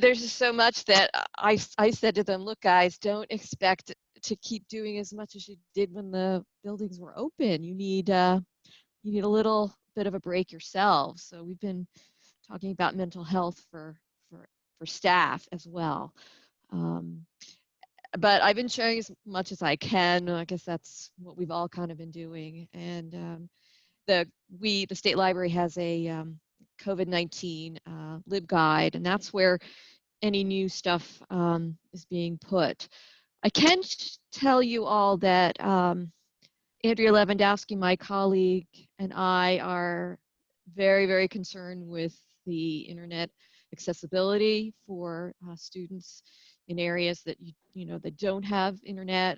there's just so much that I said to them, look, guys, don't expect to keep doing as much as you did when the buildings were open. You need a little bit of a break yourselves. So we've been talking about mental health for staff as well. But I've been sharing as much as I can. I guess that's what we've all kind of been doing. And the state library has a COVID-19 LibGuide, and that's where any new stuff is being put. I can tell you all that Andrea Lewandowski, my colleague, and I are very, very concerned with the internet accessibility for students in areas that that don't have internet.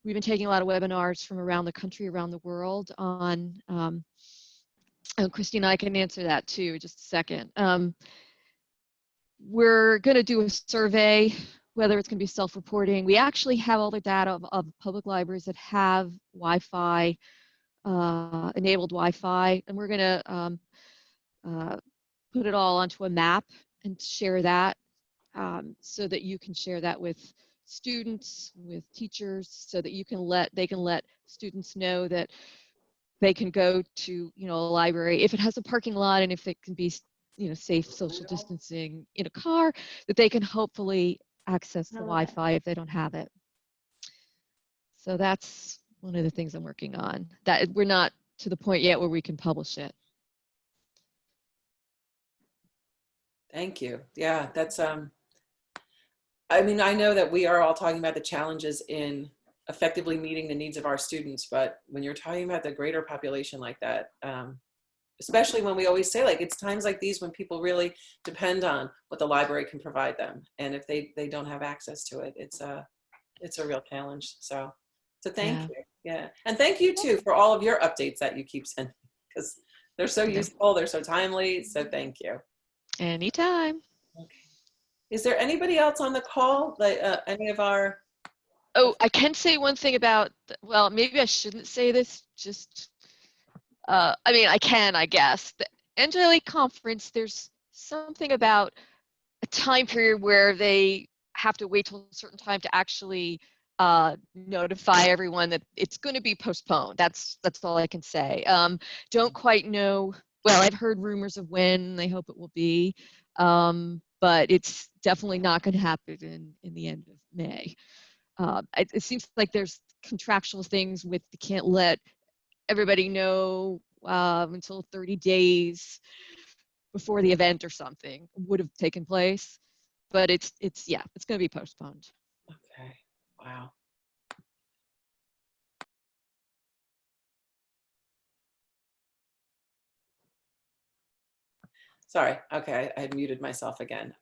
We've been taking a lot of webinars from around the country, around the world on, and Christine, I can answer that too in just a second. We're going to do a survey, whether it's going to be self-reporting. We actually have all the data of public libraries that have Wi-Fi, enabled Wi-Fi, and we're going to put it all onto a map and share that so that you can share that with students, with teachers, so that they can let students know that they can go to a library if it has a parking lot, and if it can be safe social distancing in a car, that they can hopefully access the Wi-Fi if they don't have it. So that's one of the things I'm working on. That we're not to the point yet where we can publish it. Thank you. Yeah, that's I mean, I know that we are all talking about the challenges in effectively meeting the needs of our students, but when you're talking about the greater population like that, especially when we always say, like, it's times like these when people really depend on what the library can provide them, and if they don't have access to it, it's a real challenge. So thank you. Yeah, and thank you too for all of your updates that you keep sending, because they're so useful, they're so timely. So thank you. Anytime. Okay. Is there anybody else on the call, like any of our? Oh, I can say one thing about, well, maybe I shouldn't say this, just, I mean, I can, I guess. The NJASL conference, there's something about a time period where they have to wait till a certain time to actually notify everyone that it's going to be postponed. That's all I can say. Don't quite know. Well, I've heard rumors of when they hope it will be, but it's definitely not going to happen in the end of May. It seems like there's contractual things with they can't let everybody know until 30 days before the event or something would have taken place. But it's going to be postponed. Okay. Wow. Sorry. Okay. I had muted myself again.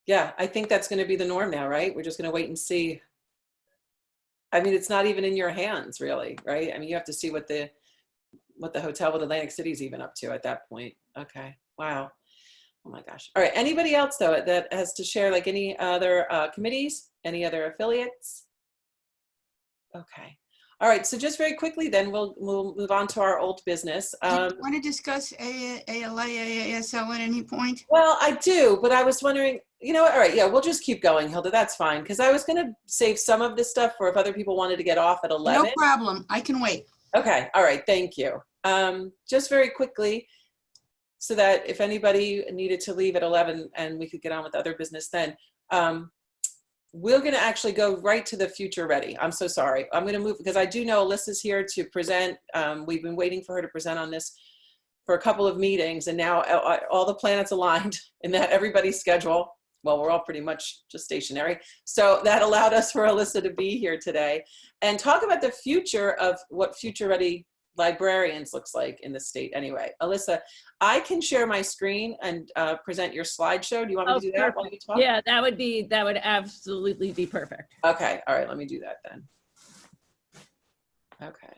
Yeah, I think that's going to be the norm now, right? We're just going to wait and see. I mean, it's not even in your hands, really, right? I mean, you have to see what the hotel with Atlantic City is even up to at that point. Okay. Wow. Oh my gosh. All right. Anybody else though that has to share, like any other committees, any other affiliates? Okay. All right. So just very quickly, then we'll move on to our old business. Do you want to discuss ALA, AASL at any point? Well, I do, but I was wondering, you know what? All right. Yeah, we'll just keep going, Hilda. That's fine. Because I was going to save some of this stuff for if other people wanted to get off at 11. No problem. I can wait. Okay. All right. Thank you. Just very quickly, so that if anybody needed to leave at 11 and we could get on with other business then, we're going to actually go right to the Future Ready. I'm so sorry. I'm going to move because I do know Alyssa's here to present. We've been waiting for her to present on this for a couple of meetings, and now all the planets aligned in that everybody's schedule. Well, we're all pretty much just stationary. So that allowed us for Alyssa to be here today and talk about the future of what Future Ready librarians looks like in the state. Anyway, Alyssa, I can share my screen and present your slideshow. Do you want me to do that while you talk? Yeah, that would absolutely be perfect. Okay, all right, let me do that then. Okay.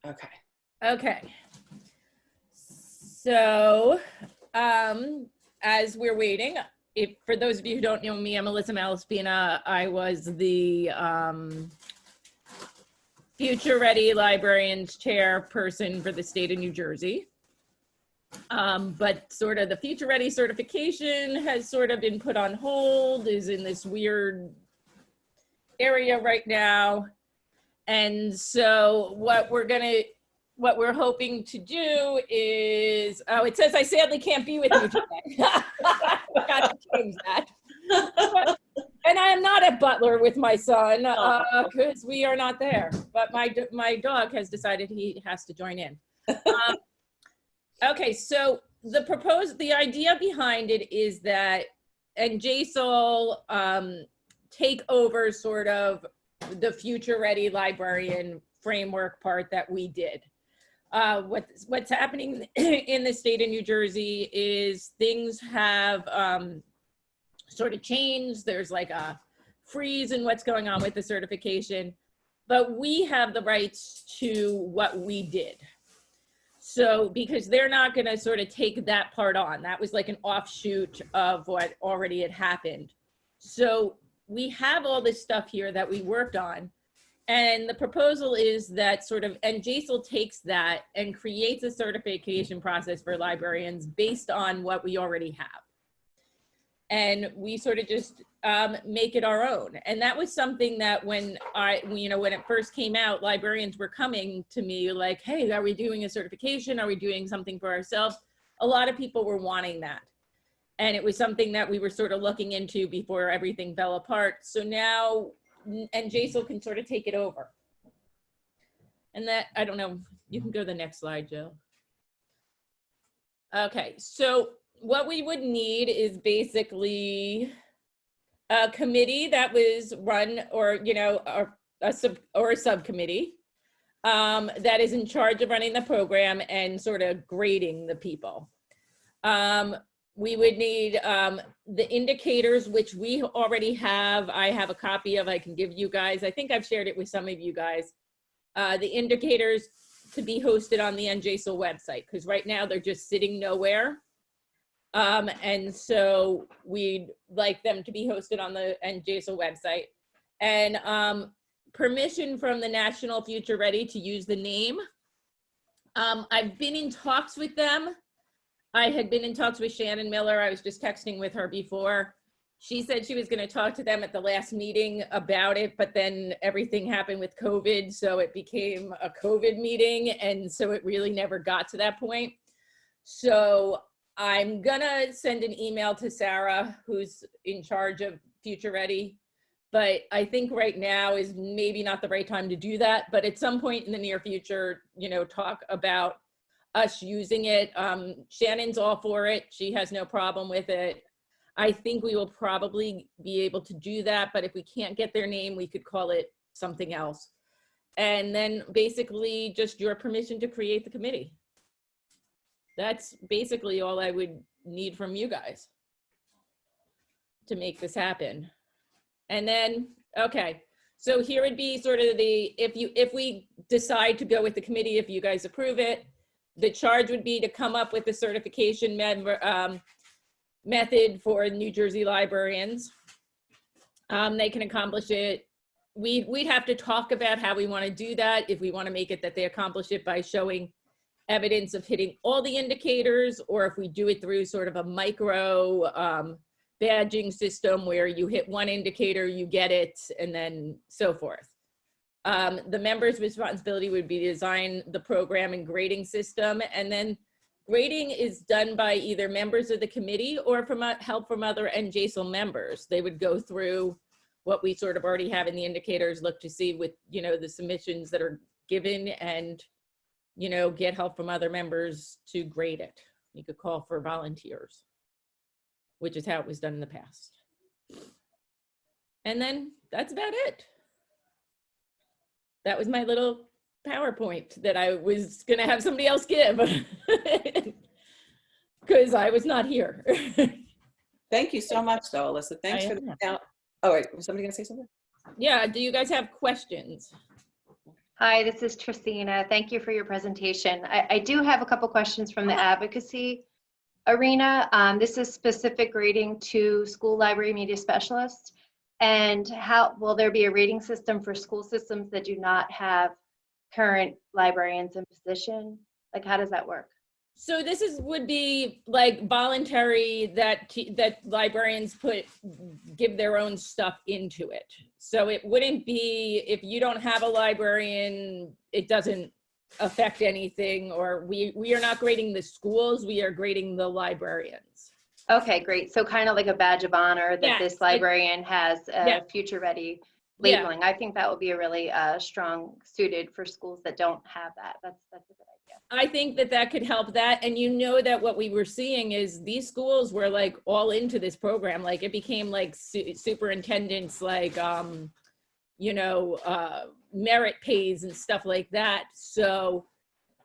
Okay. Okay. So, as we're waiting, for those of you who don't know me, I'm Alyssa Malaspina. I was the Future Ready Librarians Chairperson for the state of New Jersey. But sort of the Future Ready certification has sort of been put on hold, is in this weird area right now. And so what we're hoping to do is, oh, it says I sadly can't be with you today. I forgot to change that. And I am not at Butler with my son because we are not there. But my dog has decided he has to join in. Okay, so the idea behind it is that NJASL take over sort of the Future Ready librarian framework part that we did. What's happening in the state of New Jersey is things have sort of changed. There's like a freeze in what's going on with the certification, but we have the rights to what we did. So because they're not going to sort of take that part on, that was like an offshoot of what already had happened. So we have all this stuff here that we worked on. And the proposal is that sort of NJASL takes that and creates a certification process for librarians based on what we already have. And we sort of just make it our own. And that was something that when it first came out, librarians were coming to me like, hey, are we doing a certification? Are we doing something for ourselves? A lot of people were wanting that. And it was something that we were sort of looking into before everything fell apart. So now NJASL can sort of take it over. And that, I don't know, you can go to the next slide, Jill. Okay, so what we would need is basically a committee that was run, or a subcommittee that is in charge of running the program and sort of grading the people. We would need the indicators, which we already have. I have a copy of, I can give you guys. I think I've shared it with some of you guys. The indicators to be hosted on the NJASL website, because right now they're just sitting nowhere. And so we'd like them to be hosted on the NJASL website. And permission from the National Future Ready to use the name. I've been in talks with them. I had been in talks with Shannon Miller. I was just texting with her before. She said she was going to talk to them at the last meeting about it, but then everything happened with COVID, so it became a COVID meeting, and so it really never got to that point. So I'm gonna send an email to Sarah, who's in charge of Future Ready, But I think right now is maybe not the right time to do that. But at some point in the near future, you know, talk about us using it. Shannon's all for it. She has no problem with it. I think we will probably be able to do that. But if we can't get their name, we could call it something else. And then basically just your permission to create the committee. That's basically all I would need from you guys to make this happen. And then, okay, so here would be sort of the, if we decide to go with the committee, if you guys approve it, the charge would be to come up with the certification method for New Jersey librarians. They can accomplish it. We'd have to talk about how we want to do that, if we want to make it that they accomplish it by showing evidence of hitting all the indicators, or if we do it through sort of a micro badging system where you hit one indicator, you get it, and then so forth. The members' responsibility would be to design the program and grading system, and then grading is done by either members of the committee or from help from other NJASL members. They would go through what we sort of already have in the indicators, look to see with, you know, the submissions that are given, and, you know, get help from other members to grade it. You could call for volunteers, which is how it was done in the past. And then that's about it. That was my little PowerPoint that I was gonna have somebody else give because I was not here. Thank you so much though, Alyssa. Thanks for the, oh wait, was somebody gonna say something? Yeah, do you guys have questions? Hi, this is Tristina. Thank you for your presentation. I do have a couple questions from the advocacy arena. This is specific grading to school library media specialists. And how will there be a rating system for school systems that do not have current librarians in position? Like, how does that work? So this would be like voluntary, that librarians give their own stuff into it. So it wouldn't be, if you don't have a librarian, it doesn't affect anything, or we are not grading the schools, we are grading the librarians. Okay, great. So kind of like a badge of honor that this librarian has future ready labeling. I think that would be a really strong suited for schools that don't have that. That's a good idea. I think that could help that. And you know that what we were seeing is these schools were like all into this program. Like it became like superintendents, like, you know, merit pays and stuff like that. So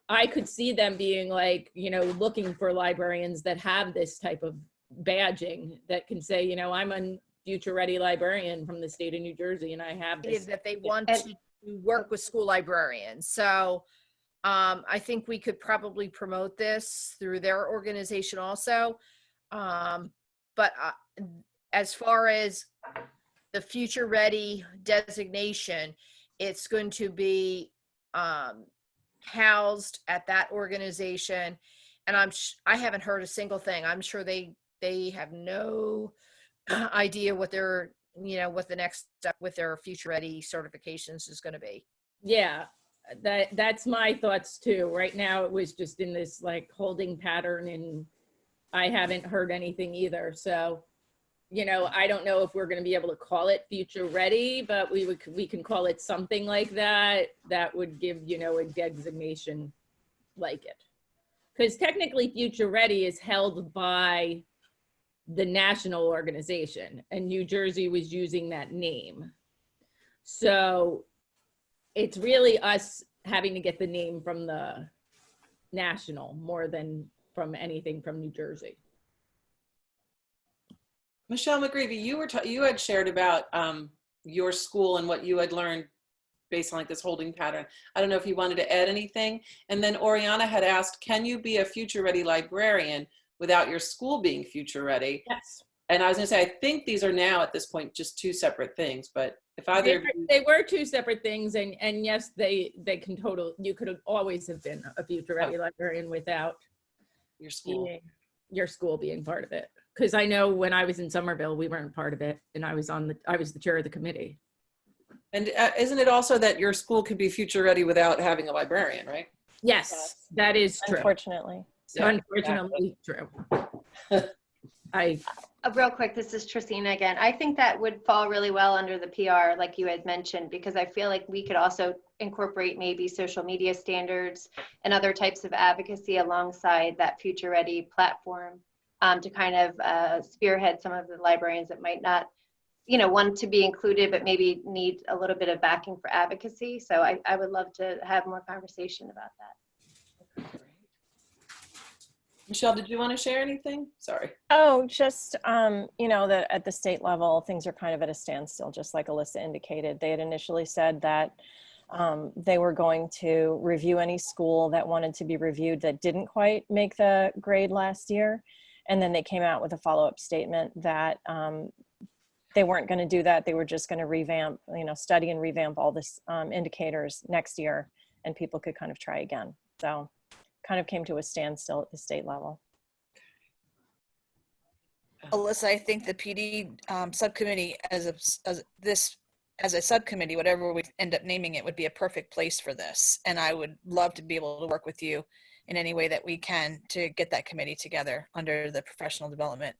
I could see them being like, you know, looking for librarians that have this type of badging that can say, you know, I'm a future ready librarian from the state of New Jersey and I have this. That they want to work with school librarians. So I think we could probably promote this through their organization also. But as far as the future ready designation, it's going to be housed at that organization. And I haven't heard a single thing. I'm sure they have no idea what their, you know, what the next step with their future ready certifications is going to be. Yeah, that's my thoughts too. Right now it was just in this like holding pattern and I haven't heard anything either. So, you know, I don't know if we're going to be able to call it future ready, but we can call it something like that. That would give, you know, a designation like it. Because technically future ready is held by the national organization and New Jersey was using that name. So it's really us having to get the name from the national more than from anything from New Jersey. Michelle McGreevy, you had shared about your school and what you had learned based on like this holding pattern. I don't know if you wanted to add anything. And then Oriana had asked, can you be a future ready librarian without your school being future ready? Yes. And I was gonna say, I think these are now at this point just two separate things, but if either they were two separate things, and yes, they can you could always have been a future ready librarian without your school being part of it. Because I know when I was in Somerville, we weren't part of it, and I was the chair of the committee. And isn't it also that your school could be future ready without having a librarian, right? Yes, that is true. Unfortunately. So unfortunately true. Real quick, this is Tristina again. I think that would fall really well under the PR, like you had mentioned, because I feel like we could also incorporate maybe social media standards and other types of advocacy alongside that Future Ready platform to kind of spearhead some of the librarians that might not, want to be included, but maybe need a little bit of backing for advocacy. So I would love to have more conversation about that. Michelle, did you want to share anything? Sorry. Oh, just, that at the state level, things are kind of at a standstill, just like Alyssa indicated. They had initially said that they were going to review any school that wanted to be reviewed that didn't quite make the grade last year. And then they came out with a follow-up statement that they weren't going to do that. They were just going to revamp, study and revamp all this indicators next year, and people could kind of try again. So kind of came to a standstill at the state level. Alyssa, I think the PD subcommittee as a subcommittee, whatever we end up naming it, would be a perfect place for this. And I would love to be able to work with you in any way that we can to get that committee together under the professional development.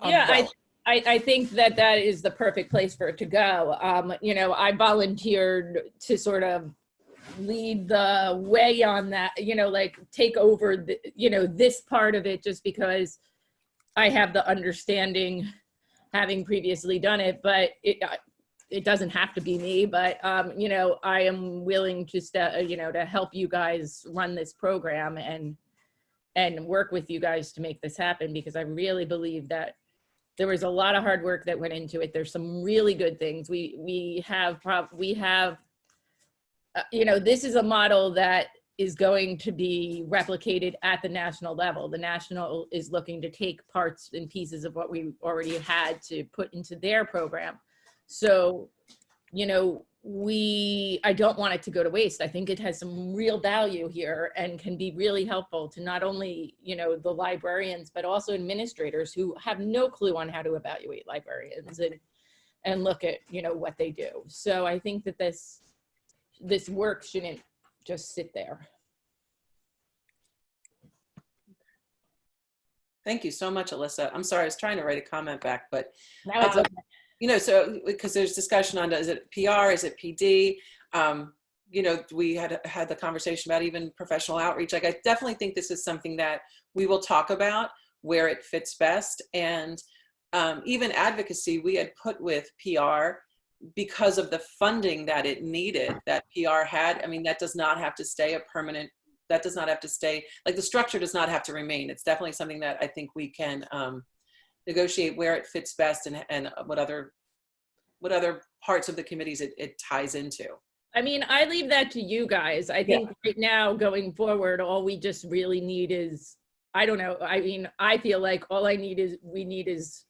Yeah, I think that is the perfect place for it to go. I volunteered to sort of lead the way on that, like take over this part of it, just because I have the understanding, having previously done it, but it doesn't have to be me, but I am willing to help you guys run this program and work with you guys to make this happen, because I really believe that there was a lot of hard work that went into it. There's some really good things. We have this is a model that is going to be replicated at the national level. The national is looking to take parts and pieces of what we already had to put into their program. So, I don't want it to go to waste. I think it has some real value here and can be really helpful to not only, the librarians, but also administrators who have no clue on how to evaluate librarians and look at, what they do. So I think that this work shouldn't just sit there. Thank you so much, Alyssa. I'm sorry, I was trying to write a comment back, but now it's okay. So because there's discussion on, is it PR, is it PD? We had the conversation about even professional outreach. Like, I definitely think this is something that we will talk about where it fits best. And even advocacy, we had put with PR because of the funding that it needed, that PR had. I mean, that does not have to stay a permanent, that does not have to stay, like the structure does not have to remain. It's definitely something that I think we can negotiate where it fits best and what other parts of the committees it ties into. I mean, I leave that to you guys. I think right now going forward, all we just really need is, I don't know. I mean, I feel like all we need is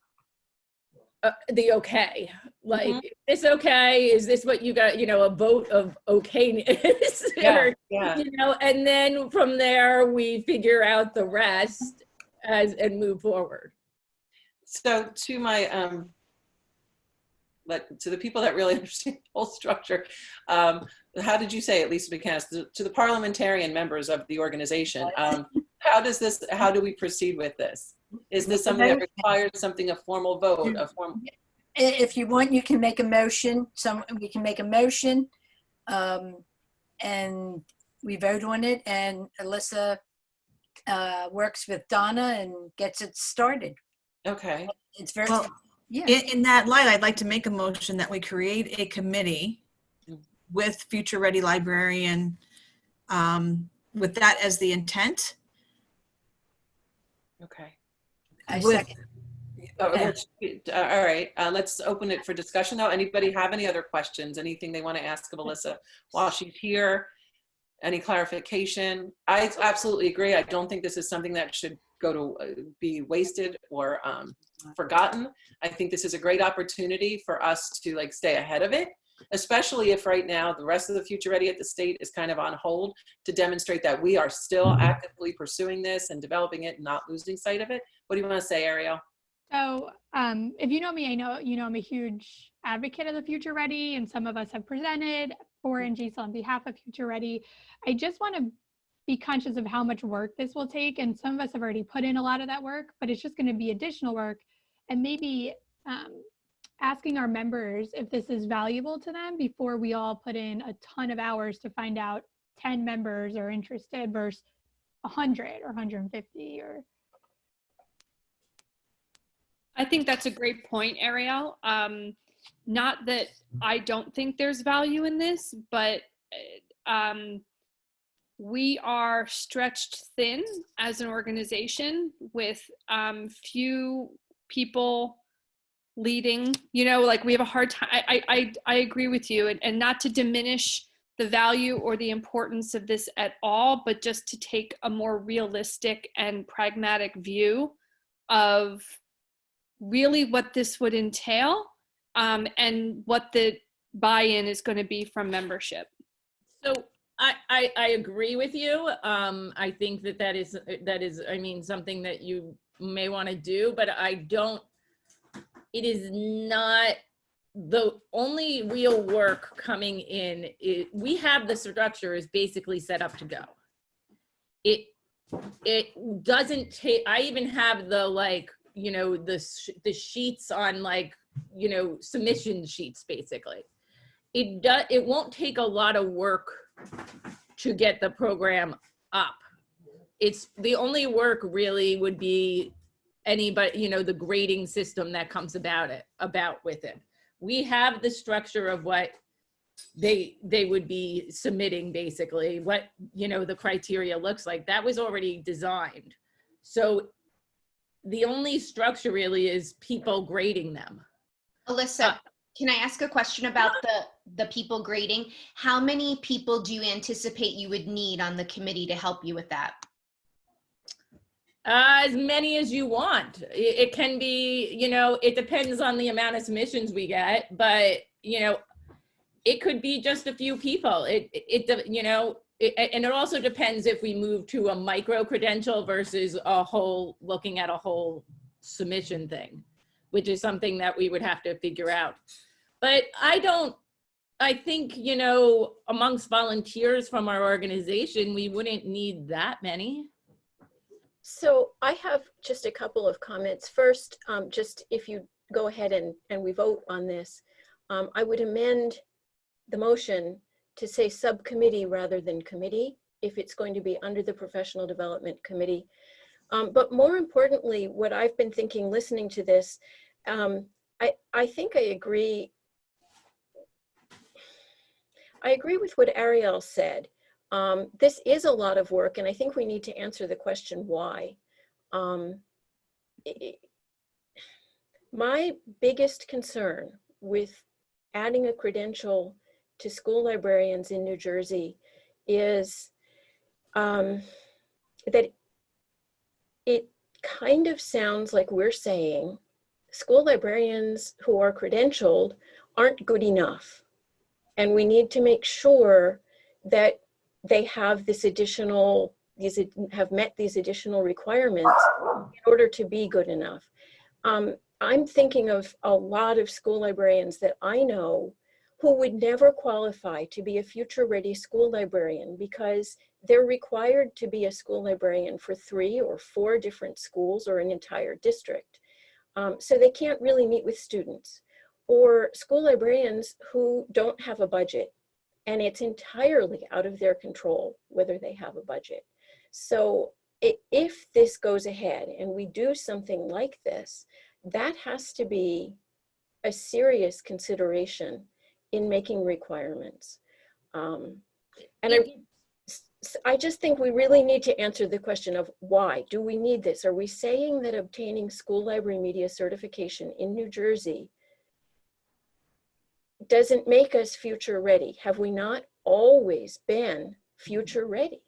the okay. Like, is this okay? Is this what you got, a vote of okayness? And then from there we figure out the rest and move forward. So to my, to the people that really understand the whole structure, how did you say it, Lisa McCann, to the parliamentarian members of the organization, how do we proceed with this? Is this something that requires a formal vote, If you want, you can make a motion. We can make a motion and we vote on it, and Alyssa works with Donna and gets it started. Okay. It's very, in that light, I'd like to make a motion that we create a committee with Future Ready Librarian, with that as the intent. Okay. I second. All right, let's open it for discussion now. Anybody have any other questions? Anything they want to ask of Alyssa while she's here? Any clarification? I absolutely agree. I don't think this is something that should go to be wasted or forgotten. I think this is a great opportunity for us to stay ahead of it, especially if right now the rest of the Future Ready at the state is kind of on hold, to demonstrate that we are still actively pursuing this and developing it and not losing sight of it. What do you want to say, Ariel? So if you know me, I know I'm a huge advocate of the Future Ready, and some of us have presented for NJASL on behalf of Future Ready. I just want to be conscious of how much work this will take. And some of us have already put in a lot of that work, but it's just going to be additional work. And maybe asking our members if this is valuable to them before we all put in a ton of hours to find out 10 members are interested versus 100 or 150 or. I think that's a great point, Ariel. Not that I don't think there's value in this, but we are stretched thin as an organization with few people leading, you know, like we have a hard time. I agree with you, and not to diminish the value or the importance of this at all, but just to take a more realistic and pragmatic view of really what this would entail, and what the buy-in is going to be from membership. So I agree with you. I think that is, I mean, something that you may want to do, but it is not the only real work coming in. We have the structure is basically set up to go. It doesn't take, I even have the, like, you know, the sheets on, like, you know, submission sheets, basically. It won't take a lot of work to get the program up. It's the only work really would be anybody, you know, the grading system that comes about with it. We have the structure of what they would be submitting, basically, what, you know, the criteria looks like. That was already designed. So the only structure really is people grading them. Alyssa, can I ask a question about the people grading? How many people do you anticipate you would need on the committee to help you with that? As many as you want. It can be, you know, it depends on the amount of submissions we get, but, you know, it could be just a few people. You know, and it also depends if we move to a micro credential versus looking at a whole submission thing, which is something that we would have to figure out. But I think, you know, amongst volunteers from our organization, we wouldn't need that many. So I have just a couple of comments. First, just if you go ahead and we vote on this, I would amend the motion to say subcommittee rather than committee, if it's going to be under the Professional Development Committee. But more importantly, what I've been thinking listening to this, I think I agree with what Ariel said. This is a lot of work, and I think we need to answer the question why. My biggest concern with adding a credential to school librarians in New Jersey is that it kind of sounds like we're saying school librarians who are credentialed aren't good enough. And we need to make sure that they have this additional, have met these additional requirements in order to be good enough. I'm thinking of a lot of school librarians that I know who would never qualify to be a future ready school librarian because they're required to be a school librarian for 3 or 4 different schools or an entire district. So they can't really meet with students, or school librarians who don't have a budget, and it's entirely out of their control whether they have a budget. So if this goes ahead and we do something like this, that has to be a serious consideration in making requirements. And I just think we really need to answer the question of why do we need this? Are we saying that obtaining school library media certification in New Jersey doesn't make us future ready? Have we not always been future ready?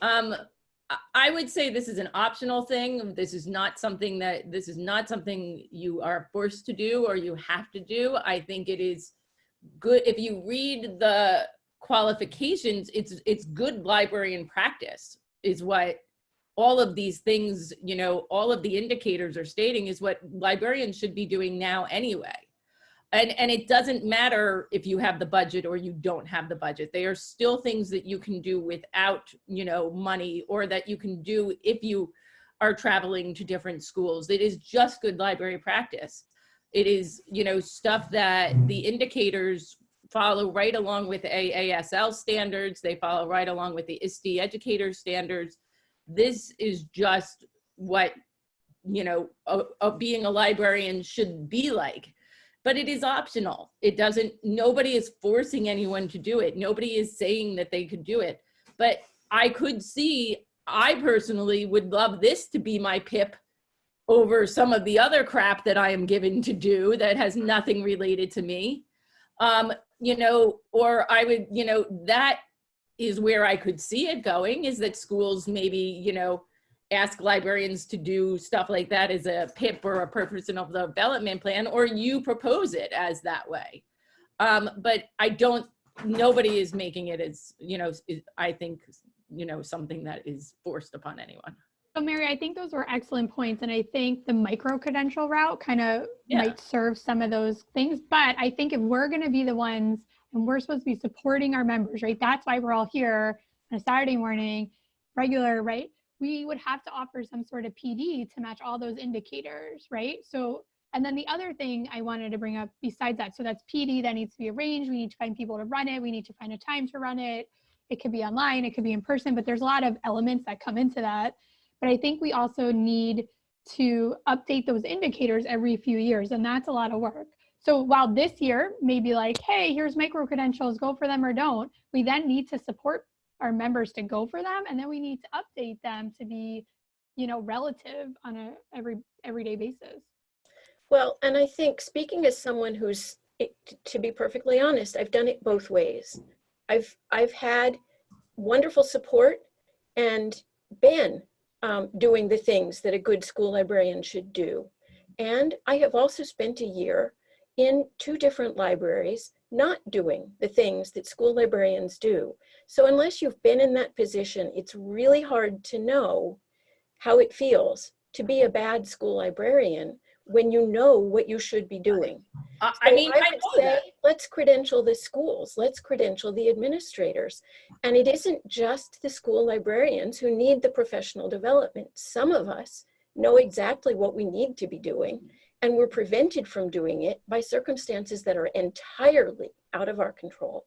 I would say this is an optional thing. This is not something you are forced to do or you have to do. I think it is good if you read the qualifications. It's good librarian practice is what all of these things, you know, all of the indicators are stating is what librarians should be doing now anyway. And it doesn't matter if you have the budget or you don't have the budget. They are still things that you can do without, you know, money, or that you can do if you are traveling to different schools. It is just good library practice. It is, you know, stuff that the indicators follow right along with AASL standards. They follow right along with the ISTE educator standards. This is just what, you know, being a librarian should be like. But it is optional. It doesn't, nobody is forcing anyone to do it. Nobody is saying that they could do it. But I could see, I personally would love this to be my PIP over some of the other crap that I am given to do that has nothing related to me. You know, or I would, you know, that is where I could see it going, is that schools maybe, you know, ask librarians to do stuff like that as a PIP or a personal development plan, or you propose it as that way. But I don't, nobody is making it as, you know, I think, you know, something that is forced upon anyone. So Mary, I think those were excellent points. And I think the micro-credential route kind of might serve some of those things. But I think if we're going to be the ones, and we're supposed to be supporting our members, right? That's why we're all here on a Saturday morning, regular, right? We would have to offer some sort of PD to match all those indicators, right? So, and then the other thing I wanted to bring up besides that, so that's PD that needs to be arranged. We need to find people to run it. We need to find a time to run it. It could be online, it could be in person, but there's a lot of elements that come into that. But I think we also need to update those indicators every few years, and that's a lot of work. So while this year may be like, hey, here's micro-credentials, go for them or don't, we then need to support our members to go for them, and then we need to update them to be, you know, relative on a everyday basis. Well, and I think, speaking as someone who's, to be perfectly honest, I've done it both ways. I've had wonderful support and been doing the things that a good school librarian should do. And I have also spent a year in 2 different libraries not doing the things that school librarians do. So unless you've been in that position, it's really hard to know how it feels to be a bad school librarian when you know what you should be doing. I mean, I would say, let's credential the schools, let's credential the administrators. And it isn't just the school librarians who need the professional development. Some of us know exactly what we need to be doing, and we're prevented from doing it by circumstances that are entirely out of our control.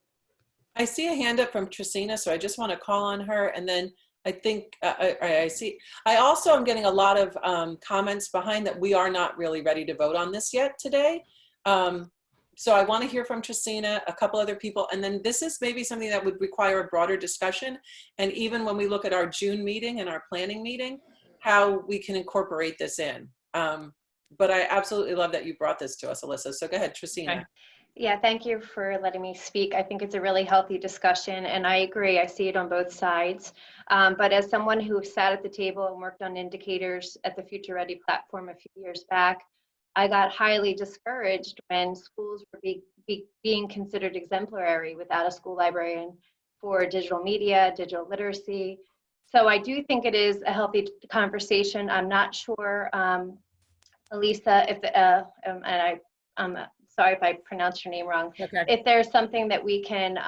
I see a hand up from Trisina, so I just want to call on her, and then I think I see. I also am getting a lot of comments behind that we are not really ready to vote on this yet today. So I want to hear from Trisina, a couple other people, and then this is maybe something that would require a broader discussion. And even when we look at our June meeting and our planning meeting, how we can incorporate this in. But I absolutely love that you brought this to us, Alyssa. So go ahead, Trisina. Okay. Yeah, thank you for letting me speak. I think it's a really healthy discussion, and I agree. I see it on both sides. But as someone who sat at the table and worked on indicators at the Future Ready platform a few years back, I got highly discouraged when schools were being considered exemplary without a school librarian for digital media, digital literacy. So I do think it is a healthy conversation. I'm not sure, Elisa, if and I'm sorry if I pronounced your name wrong. Okay. If there's something that we can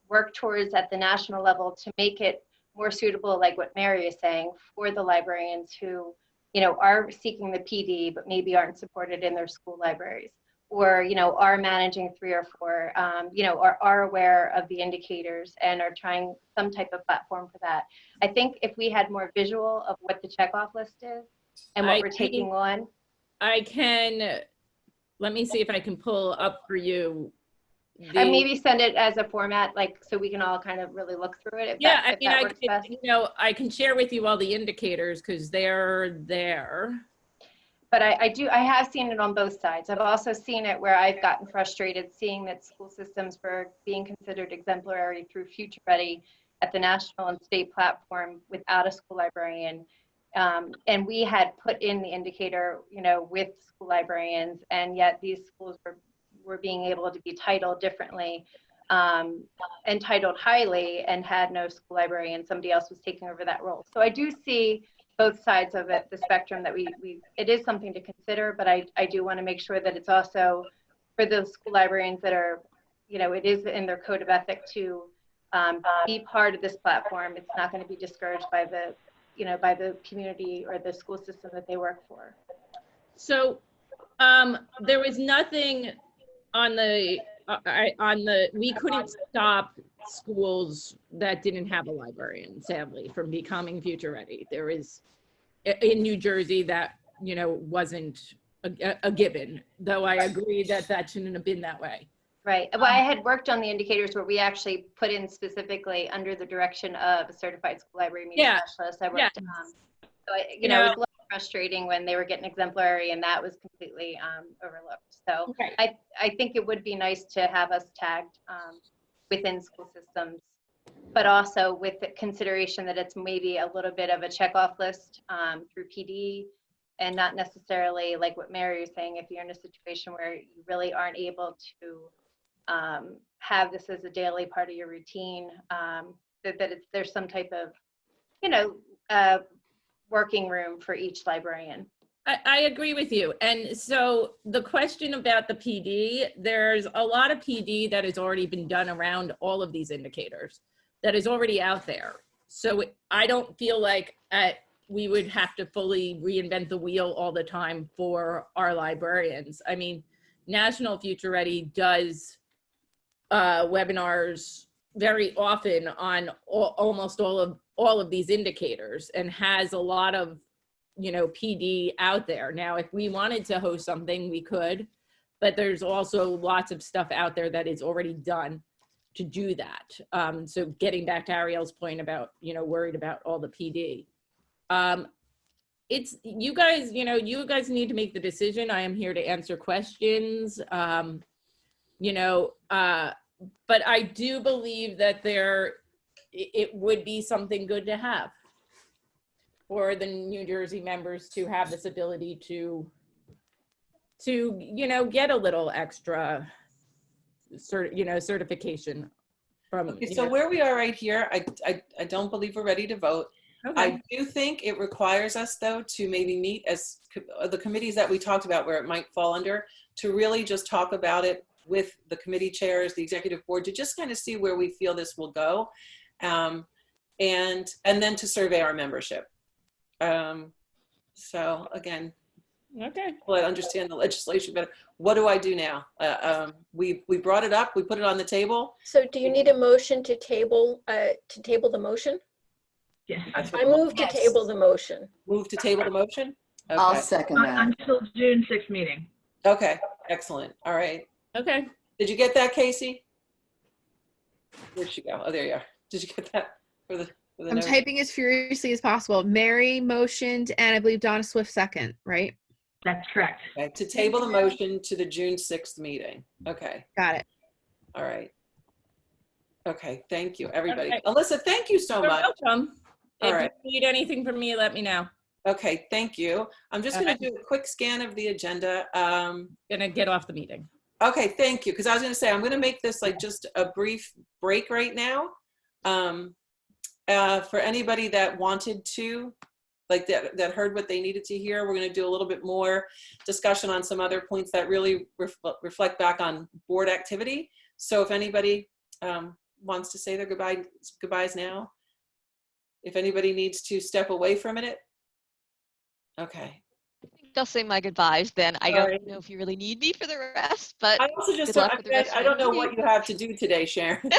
work towards at the national level to make it more suitable, like what Mary is saying, for the librarians who, you know, are seeking the PD but maybe aren't supported in their school libraries, or, you know, are managing 3 or 4, you know, are aware of the indicators and are trying some type of platform for that. I think if we had more visual of what the checkoff list is and what we're taking on. I can, let me see if I can pull up for you. And maybe send it as a format, like, so we can all kind of really look through it. If Yeah, that, if that works best. You know, I can share with you all the indicators because they're there. But I have seen it on both sides. I've also seen it where I've gotten frustrated seeing that school systems were being considered exemplary through Future Ready at the national and state platform without a school librarian. And we had put in the indicator, you know, with school librarians, and yet these schools were being able to be titled differently, and titled highly, and had no school librarian. Somebody else was taking over that role. So I do see both sides of it, the spectrum, that it is something to consider, but I do want to make sure that it's also for those school librarians that are, you know, it is in their code of ethic to be part of this platform. It's not going to be discouraged by the, you know, by the community or the school system that they work for. So there was nothing on the we couldn't stop schools that didn't have a librarian, sadly, from becoming future ready. There is in New Jersey that, you know, wasn't a given, though I agree that that shouldn't have been that way. Right. Well, I had worked on the indicators where we actually put in specifically under the direction of a certified school library media specialist. I worked, so you know, it was a little frustrating when they were getting exemplary and that was completely overlooked. So I think it would be nice to have us tagged within school systems, but also with the consideration that it's maybe a little bit of a checkoff list through PD, and not necessarily like what Mary was saying, if you're in a situation where you really aren't able to have this as a daily part of your routine, there's some type of, you know, working room for each librarian. I agree with you. And so the question about the PD, there's a lot of PD that has already been done around all of these indicators that is already out there. So I don't feel like we would have to fully reinvent the wheel all the time for our librarians. I mean, National Future Ready does webinars very often on almost all of these indicators and has a lot of, you know, PD out there. Now, if we wanted to host something, we could, but there's also lots of stuff out there that is already done to do that. So getting back to Ariel's point about, you know, worried about all the PD. It's you guys, you know, you guys need to make the decision. I am here to answer questions. You know, but I do believe that it would be something good to have for the New Jersey members to have this ability to you know, get a little extra certification from. Okay, so where we are right here, I don't believe we're ready to vote. Okay. I do think it requires us, though, to maybe meet as the committees that we talked about where it might fall under, to really just talk about it with the committee chairs, the executive board, to just kind of see where we feel this will go, and then to survey our membership. So again, okay, well, I understand the legislation better. What do I do now? We brought it up, we put it on the table. So do you need a motion to table the motion? Yes. I move to table the motion. Move to table the motion? Okay. I'll second that. Until June 6th meeting. Okay, excellent. All right. Okay. Did you get that, Casey? Where'd she go? Oh, there you are. Did you get that for the I'm note? typing as furiously as possible. Mary motioned, and I believe Donna Swift second, right? That's correct. Okay, to table the motion to the June 6th meeting. Okay. Got it. All right. Okay, thank you, everybody. Okay. Alyssa, thank you so You're much. welcome. All If right. you need anything from me, let me know. Okay, thank you. I'm just going to do a quick scan of the agenda. Gonna get off the meeting. Okay, thank you. Because I was going to say, I'm going to make this like just a brief break right now. For anybody that wanted to, like that heard what they needed to hear, we're going to do a little bit more discussion on some other points that really reflect back on board activity. So if anybody wants to say their goodbyes now, if anybody needs to step away for a minute. Okay. I think I'll say my goodbyes then. I don't know if you really need me for the rest, but I also just good luck with the rest I of don't your know meeting. what you have to do today, Sharon.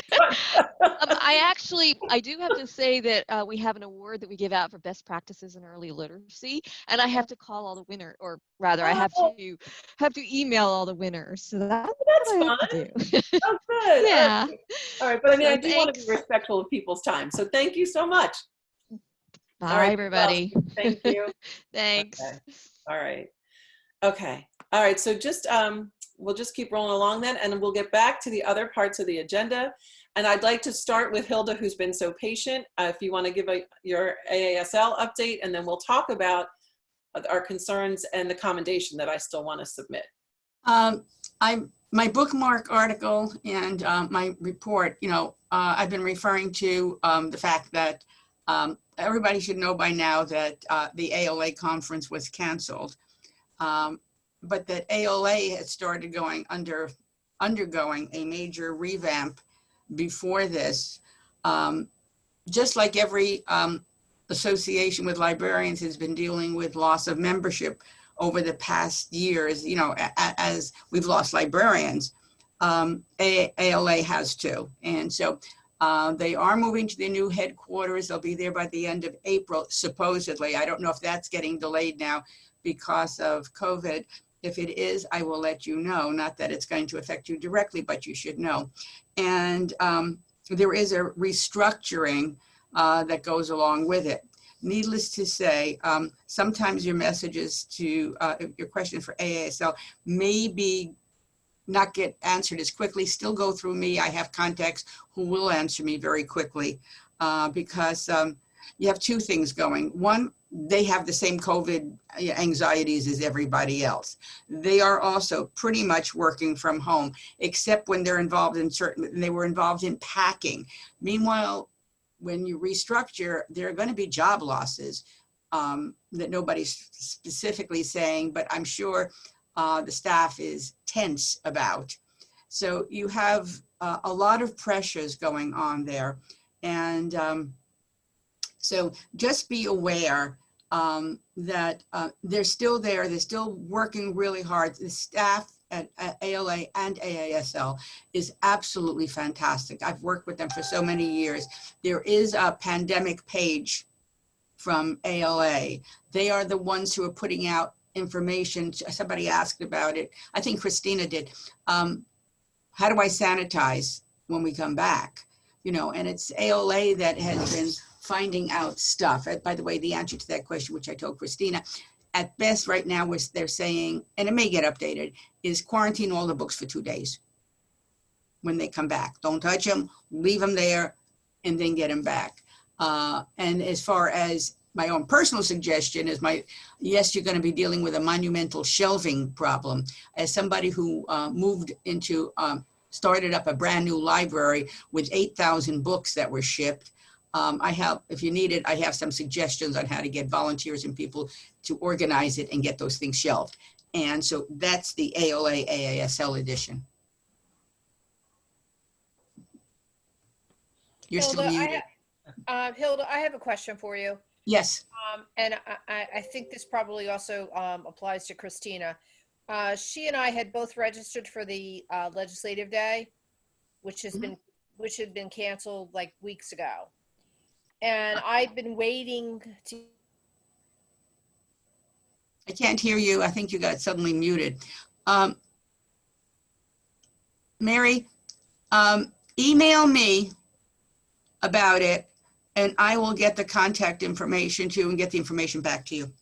I do have to say that we have an award that we give out for best practices in early literacy, and I have to call all the winners, or rather, I have to email all the winners. So that's what I have to do. Oh, good. Yeah. All right, but I mean, So I do want to be respectful of people's time. So thank you so much. Bye, All right, everybody. Thank you. Thanks. Okay. All right. Okay. All right. So just we'll just keep rolling along then, and we'll get back to the other parts of the agenda. And I'd like to start with Hilda, who's been so patient. If you want to give your AASL update, and then we'll talk about our concerns and the commendation that I still want to submit. My bookmark article and my report, you know, I've been referring to the fact that everybody should know by now that the ALA conference was canceled. but that ALA had started undergoing a major revamp before this. Just like every association with librarians has been dealing with loss of membership over the past years, you know, as we've lost librarians, ALA has too. And so they are moving to the new headquarters. They'll be there by the end of April, supposedly. I don't know if that's getting delayed now because of COVID. If it is, I will let you know. Not that it's going to affect you directly, but you should know. And there is a restructuring that goes along with it. Needless to say, sometimes your messages to your question for AASL maybe not get answered as quickly, still go through me. I have contacts who will answer me very quickly because you have two things going. One, they have the same COVID anxieties as everybody else. They are also pretty much working from home, except when they're involved in they were involved in packing. Meanwhile, when you restructure, there are going to be job losses that nobody's specifically saying, but I'm sure the staff is tense about. So you have a lot of pressures going on there. And so just be aware that they're still there. They're still working really hard. The staff at ALA and AASL is absolutely fantastic. I've worked with them for so many years. There is a pandemic page from ALA. They are the ones who are putting out information. Somebody asked about it. I think Christina did. How do I sanitize when we come back? You know, and it's ALA that has been finding out stuff. By the way, the answer to that question, which I told Christina, at best right now was they're saying, and it may get updated, is quarantine all the books for 2 days when they come back. Don't touch them, leave them there, and then get them back. And as far as my own personal suggestion is yes, you're going to be dealing with a monumental shelving problem. As somebody who moved into, started up a brand new library with 8,000 books that were shipped, I have, if you need it, I have some suggestions on how to get volunteers and people to organize it and get those things shelved. And so that's the ALA AASL edition. You're Hilda, still muted. Hilda, I have a question for you. Yes. And I think this probably also applies to Christina. She and I had both registered for the legislative day, which has which had been canceled like weeks ago. And I've been waiting to. I can't hear you. I think you got suddenly muted. Mary, email me about it and I will get the contact information to you and get the information back to you.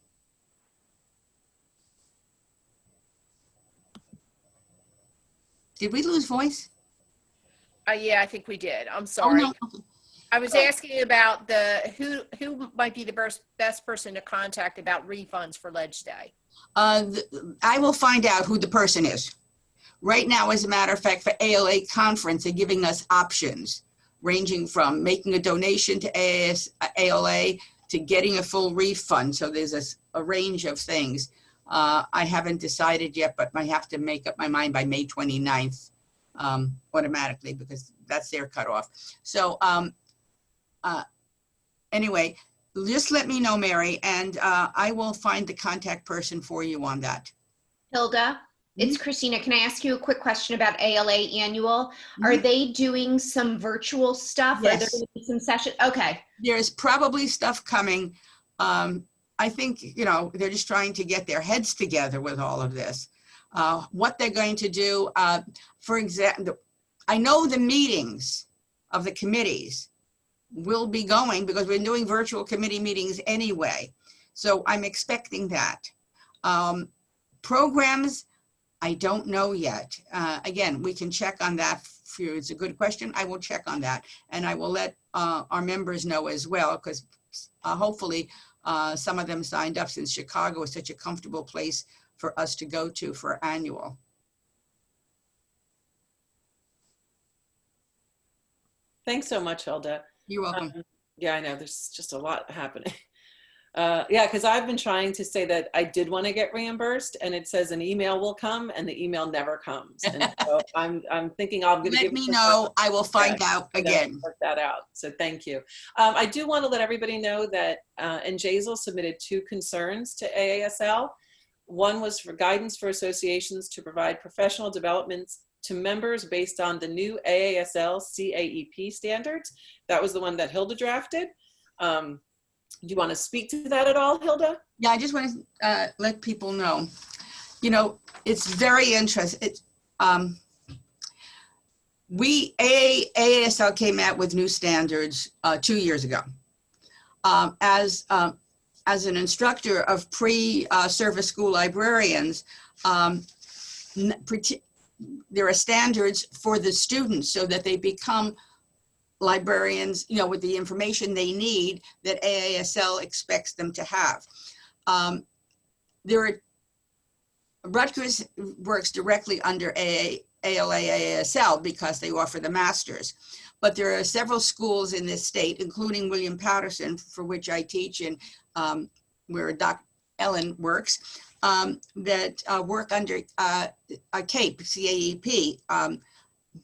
Did we lose voice? Yeah, I think we did. I'm sorry. Oh, no. I was asking about who might be the best person to contact about refunds for Ledge Day. I will find out who the person is. Right now, as a matter of fact, for ALA conference, they're giving us options ranging from making a donation to ALA to getting a full refund. So there's a range of things. I haven't decided yet, but I have to make up my mind by May 29th automatically because that's their cutoff. So anyway, just let me know, Mary, and I will find the contact person for you on that. Hilda, it's Christina. Can I ask you a quick question about ALA Annual? Are they doing some virtual stuff? Yes. Are there going to be some sessions? Okay. There's probably stuff coming. I think, you know, they're just trying to get their heads together with all of this. What they're going to do, for example, I know the meetings of the committees will be going because we're doing virtual committee meetings anyway. So I'm expecting that. Programs, I don't know yet. Again, we can check on that for you. It's a good question. I will check on that and I will let our members know as well because hopefully some of them signed up since Chicago is such a comfortable place for us to go to for annual. Thanks so much, Hilda. You're welcome. Yeah, I know there's just a lot happening. Yeah, because I've been trying to say that I did want to get reimbursed, and it says an email will come, and the email never comes. And so I'm thinking I'm going to Let me know. I will find out again. Work that out. So thank you. I do want to let everybody know that NJASL submitted 2 concerns to AASL. One was for guidance for associations to provide professional developments to members based on the new AASL CAEP standards. That was the one that Hilda drafted. Do you want to speak to that at all, Hilda? Yeah, I just want to let people know, you know, it's very interesting. AASL came out with new standards 2 years ago. As an instructor of pre-service school librarians, there are standards for the students so that they become librarians, you know, with the information they need that AASL expects them to have. Rutgers works directly under ALA-AASL because they offer the masters. But there are several schools in this state, including William Patterson, for which I teach and where Dr. Ellen works, that work under CAEP, C-A-E-P,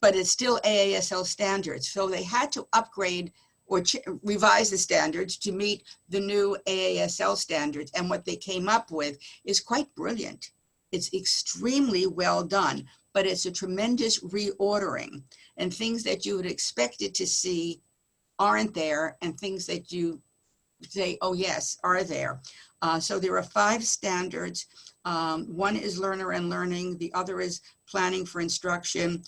but it's still AASL standards. So they had to upgrade or revise the standards to meet the new AASL standards. And what they came up with is quite brilliant. It's extremely well done, but it's a tremendous reordering, and things that you would expected to see aren't there, and things that you say, oh yes, are there. So there are 5 standards. One is learner and learning. The other is planning for instruction.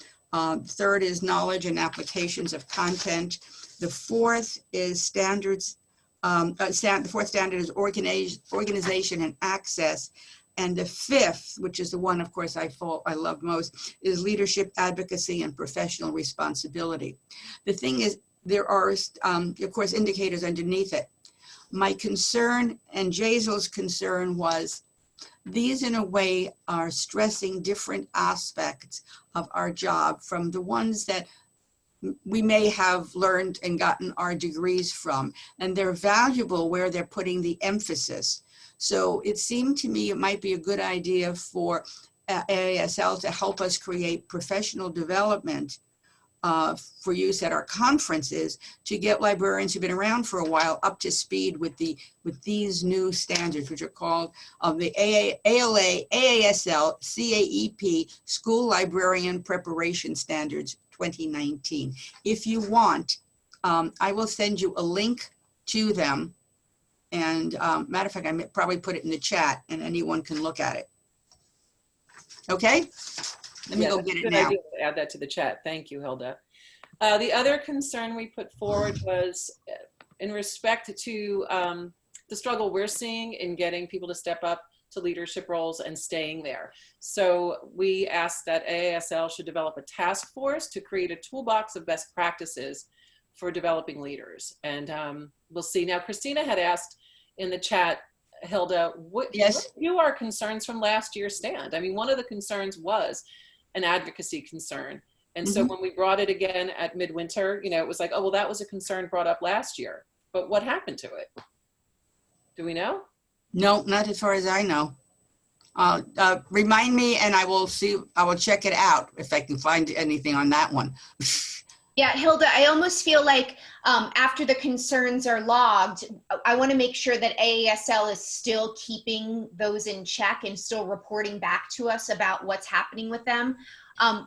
Third is knowledge and applications of content. The fourth is standards. The fourth standard is organization and access. And the fifth, which is the one, of course, I love most, is leadership, advocacy, and professional responsibility. The thing is, there are, of course, indicators underneath it. My concern and NJASL's concern was these, in a way, are stressing different aspects of our job from the ones that we may have learned and gotten our degrees from, and they're valuable where they're putting the emphasis. So it seemed to me it might be a good idea for AASL to help us create professional development for use at our conferences to get librarians who've been around for a while up to speed with these new standards, which are called the ALA, AASL, CAEP School Librarian Preparation Standards 2019. If you want, I will send you a link to them. And matter of fact, I may probably put it in the chat and anyone can look at it. Okay? Let me go get it now. Idea to add that to the chat. Thank you, Hilda. The other concern we put forward was in respect to the struggle we're seeing in getting people to step up to leadership roles and staying there. So we asked that AASL should develop a task force to create a toolbox of best practices for developing leaders. And we'll see. Now, Christina had asked in the chat, Hilda, what do our concerns from last year stand? I mean, one of the concerns was an advocacy concern. And so when we brought it again at midwinter, you know, it was like, oh, well, that was a concern brought up last year. But what happened to it? Do we know? No, not as far as I know. Remind me and I will see, I will check it out if I can find anything on that one. Yeah, Hilda, I almost feel like after the concerns are logged, I want to make sure that AASL is still keeping those in check and still reporting back to us about what's happening with them.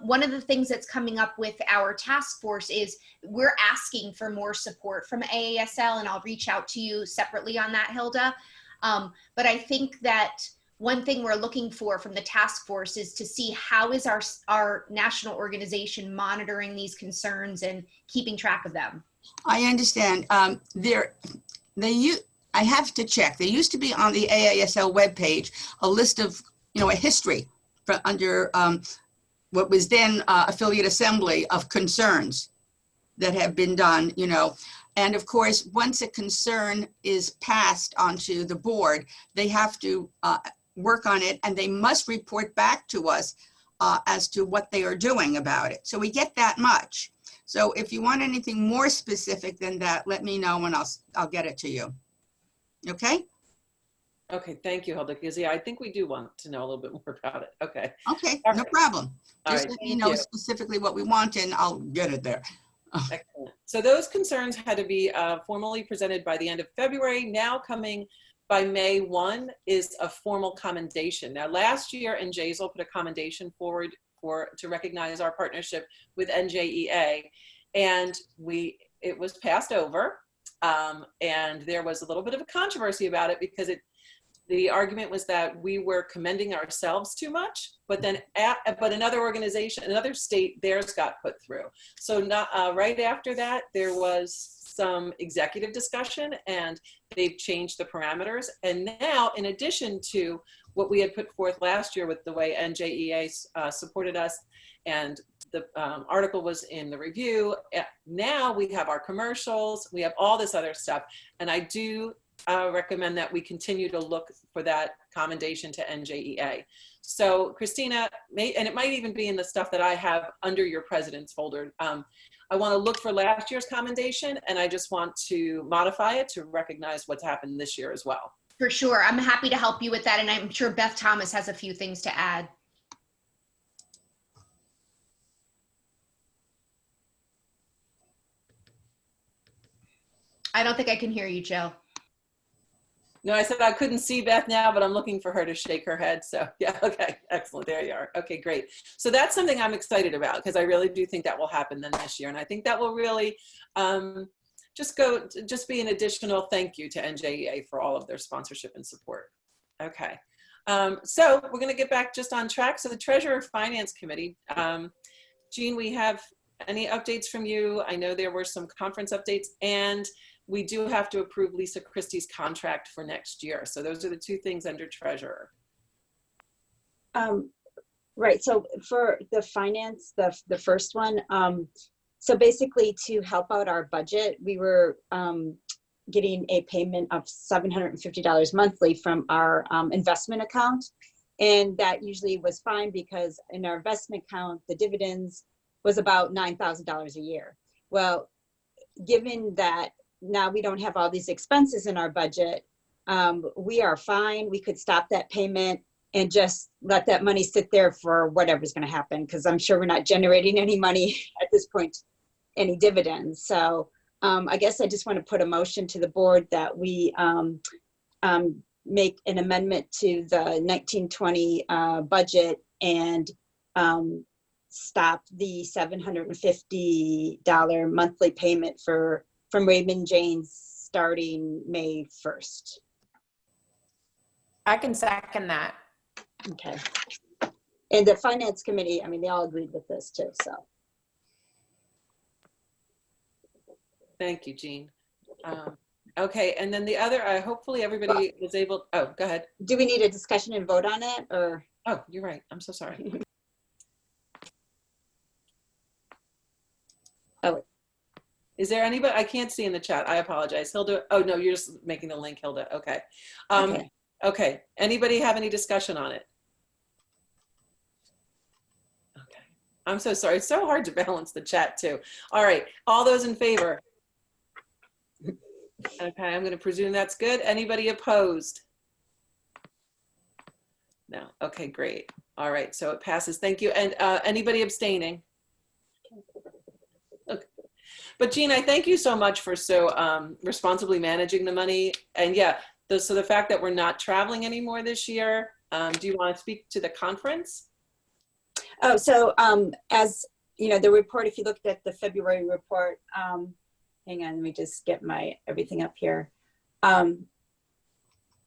One of the things that's coming up with our task force is we're asking for more support from AASL, and I'll reach out to you separately on that, Hilda. But I think that one thing we're looking for from the task force is to see how is our national organization monitoring these concerns and keeping track of them. I understand. I have to check. There used to be on the AASL webpage a list of, you know, a history for under what was then affiliate assembly of concerns that have been done, you know. And of course, once a concern is passed onto the board, they have to work on it, and they must report back to us as to what they are doing about it. So we get that much. So if you want anything more specific than that, let me know and I'll get it to you. Okay? Okay, thank you, Hilda, because yeah, I think we do want to know a little bit more about it. Okay. Okay, All no right. problem. All Just right, let me thank know you. specifically what we want and I'll get it there. Excellent. So those concerns had to be formally presented by the end of February. Now coming by May 1 is a formal commendation. Now last year NJASL put a commendation forward to recognize our partnership with NJEA, and it was passed over. And there was a little bit of a controversy about it because the argument was that we were commending ourselves too much, but then but another organization, another state, theirs got put through. So right after that, there was some executive discussion and they've changed the parameters. And now, in addition to what we had put forth last year with the way NJEA supported us, and the article was in the review, now we have our commercials, we have all this other stuff. And I do recommend that we continue to look for that commendation to NJEA. So Christina, and it might even be in the stuff that I have under your president's folder. I want to look for last year's commendation, and I just want to modify it to recognize what's happened this year as well. For sure. I'm happy to help you with that. And I'm sure Beth Thomas has a few things to add. I don't think I can hear you, Joe. No, I said I couldn't see Beth now, but I'm looking for her to shake her head. So yeah, okay, excellent. There you are. Okay, great. So that's something I'm excited about because I really do think that will happen then this year. And I think that will really just be an additional thank you to NJEA for all of their sponsorship and support. Okay, so we're going to get back just on track. So the Treasurer Finance Committee, Jean, we have any updates from you? I know there were some conference updates, and we do have to approve Lisa Christie's contract for next year. So those are the two things under treasurer. Right, so for the finance, the first one, so basically to help out our budget, we were getting a payment of $750 monthly from our investment account. And that usually was fine because in our investment account, the dividends was about $9,000 a year. Well, given that now we don't have all these expenses in our budget, we are fine. We could stop that payment and just let that money sit there for whatever's going to happen, because I'm sure we're not generating any money at this point, any dividends. So I guess I just want to put a motion to the board that we make an amendment to the 1920 budget and stop the $750 monthly payment from Raymond James starting May 1st. I can second that. Okay. And the finance committee, I mean, they all agreed with this too, so. Thank you, Jean. Okay, and then the other, hopefully everybody was able, oh, go ahead. Do we need a discussion and vote on it, or? Oh, you're right, I'm so sorry. Oh. Is there anybody, I can't see in the chat, I apologize. Hilda, oh no, you're just making the link, Hilda, okay. Okay, anybody have any discussion on it? Okay, I'm so sorry, it's so hard to balance the chat too. All right, all those in favor? Okay, I'm gonna presume that's good. Anybody opposed? No, okay, great. All right, so it passes, thank you. And anybody abstaining? Okay. But Jean, I thank you so much for so responsibly managing the money. And yeah, so the fact that we're not traveling anymore this year, do you want to speak to the conference? Oh, so as you know, the report, if you looked at the February report, hang on, let me just get my everything up here.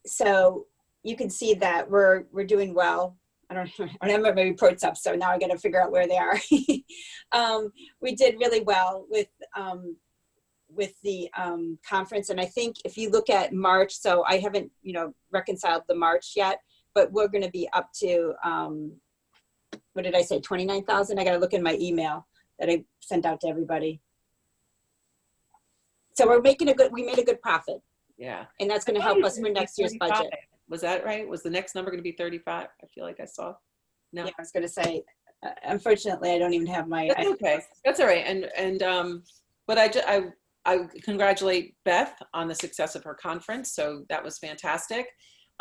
So you can see that we're doing well. I don't have my reports up, so now I got to figure out where they are. We did really well with the conference, and I think if you look at March, so I haven't reconciled the March yet, but we're going to be up to what did I say, 29,000? I got to look in my email that I sent out to everybody. So we're making we made a good profit. Yeah, and that's going to help us for next year's budget. Was that right? Was the next number going to be 35? I feel like I saw. No, yeah, I was going to say. Unfortunately, I don't even have my. That's okay. That's all right. But I congratulate Beth on the success of her conference. So that was fantastic.